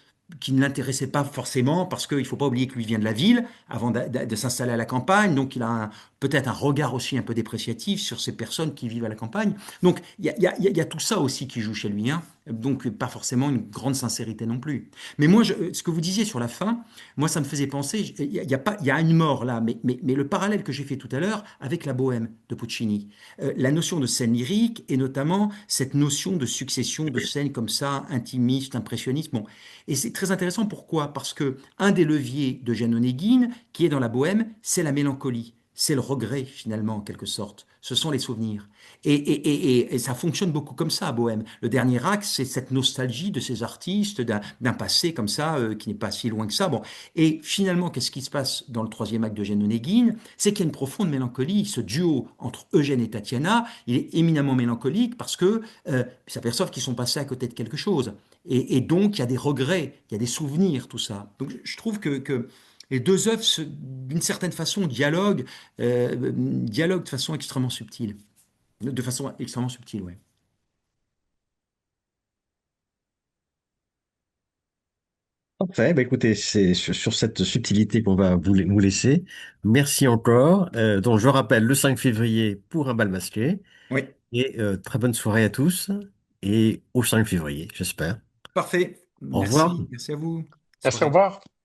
qui ne l'intéressait pas forcément parce qu'il ne faut pas oublier que lui vient de la ville avant de s'installer à la campagne, donc il a peut-être un regard aussi un peu dépréciatif sur ces personnes qui vivent à la campagne. Donc il y a tout ça aussi qui joue chez lui, hein. Donc pas forcément une grande sincérité non plus. Mais moi, ce que vous disiez sur la fin, moi ça me faisait penser, il y a une mort là, mais le parallèle que j'ai fait tout à l'heure avec la Bohème de Puccini, la notion de scène lyrique et notamment cette notion de succession de scènes comme ça, intimiste, impressionniste. Bon, et c'est très intéressant, pourquoi? Parce que un des leviers de Jeanne Onégine, qui est dans la bohème, c'est la mélancolie, c'est le regret finalement en quelque sorte. Ce sont les souvenirs. Et ça fonctionne beaucoup comme ça à Bohème. Le dernier acte, c'est cette nostalgie de ces artistes, d'un passé comme ça, qui n'est pas si loin que ça. Bon. Et finalement, qu'est-ce qui se passe dans le troisième acte de Jeanne Onégine? C'est qu'il y a une profonde mélancolie. Ce duo entre Eugène et Tatiana, il est éminemment mélancolique parce que ils s'aperçoivent qu'ils sont passés à côté de quelque chose. Et donc, il y a des regrets, il y a des souvenirs, tout ça. Donc, je trouve que les deux œuvres, d'une certaine façon, dialoguent de façon extrêmement subtile. De façon extrêmement subtile, ouais. Parfait. Bah, écoutez, c'est sur cette subtilité qu'on va vous laisser. Merci encore. Donc, je rappelle le 5 février pour un bal masqué. Oui, Et très bonne soirée à tous. Et au 5 février, j'espère. parfait. Au revoir. Merci, merci à vous. Merci, au Soirée. revoir.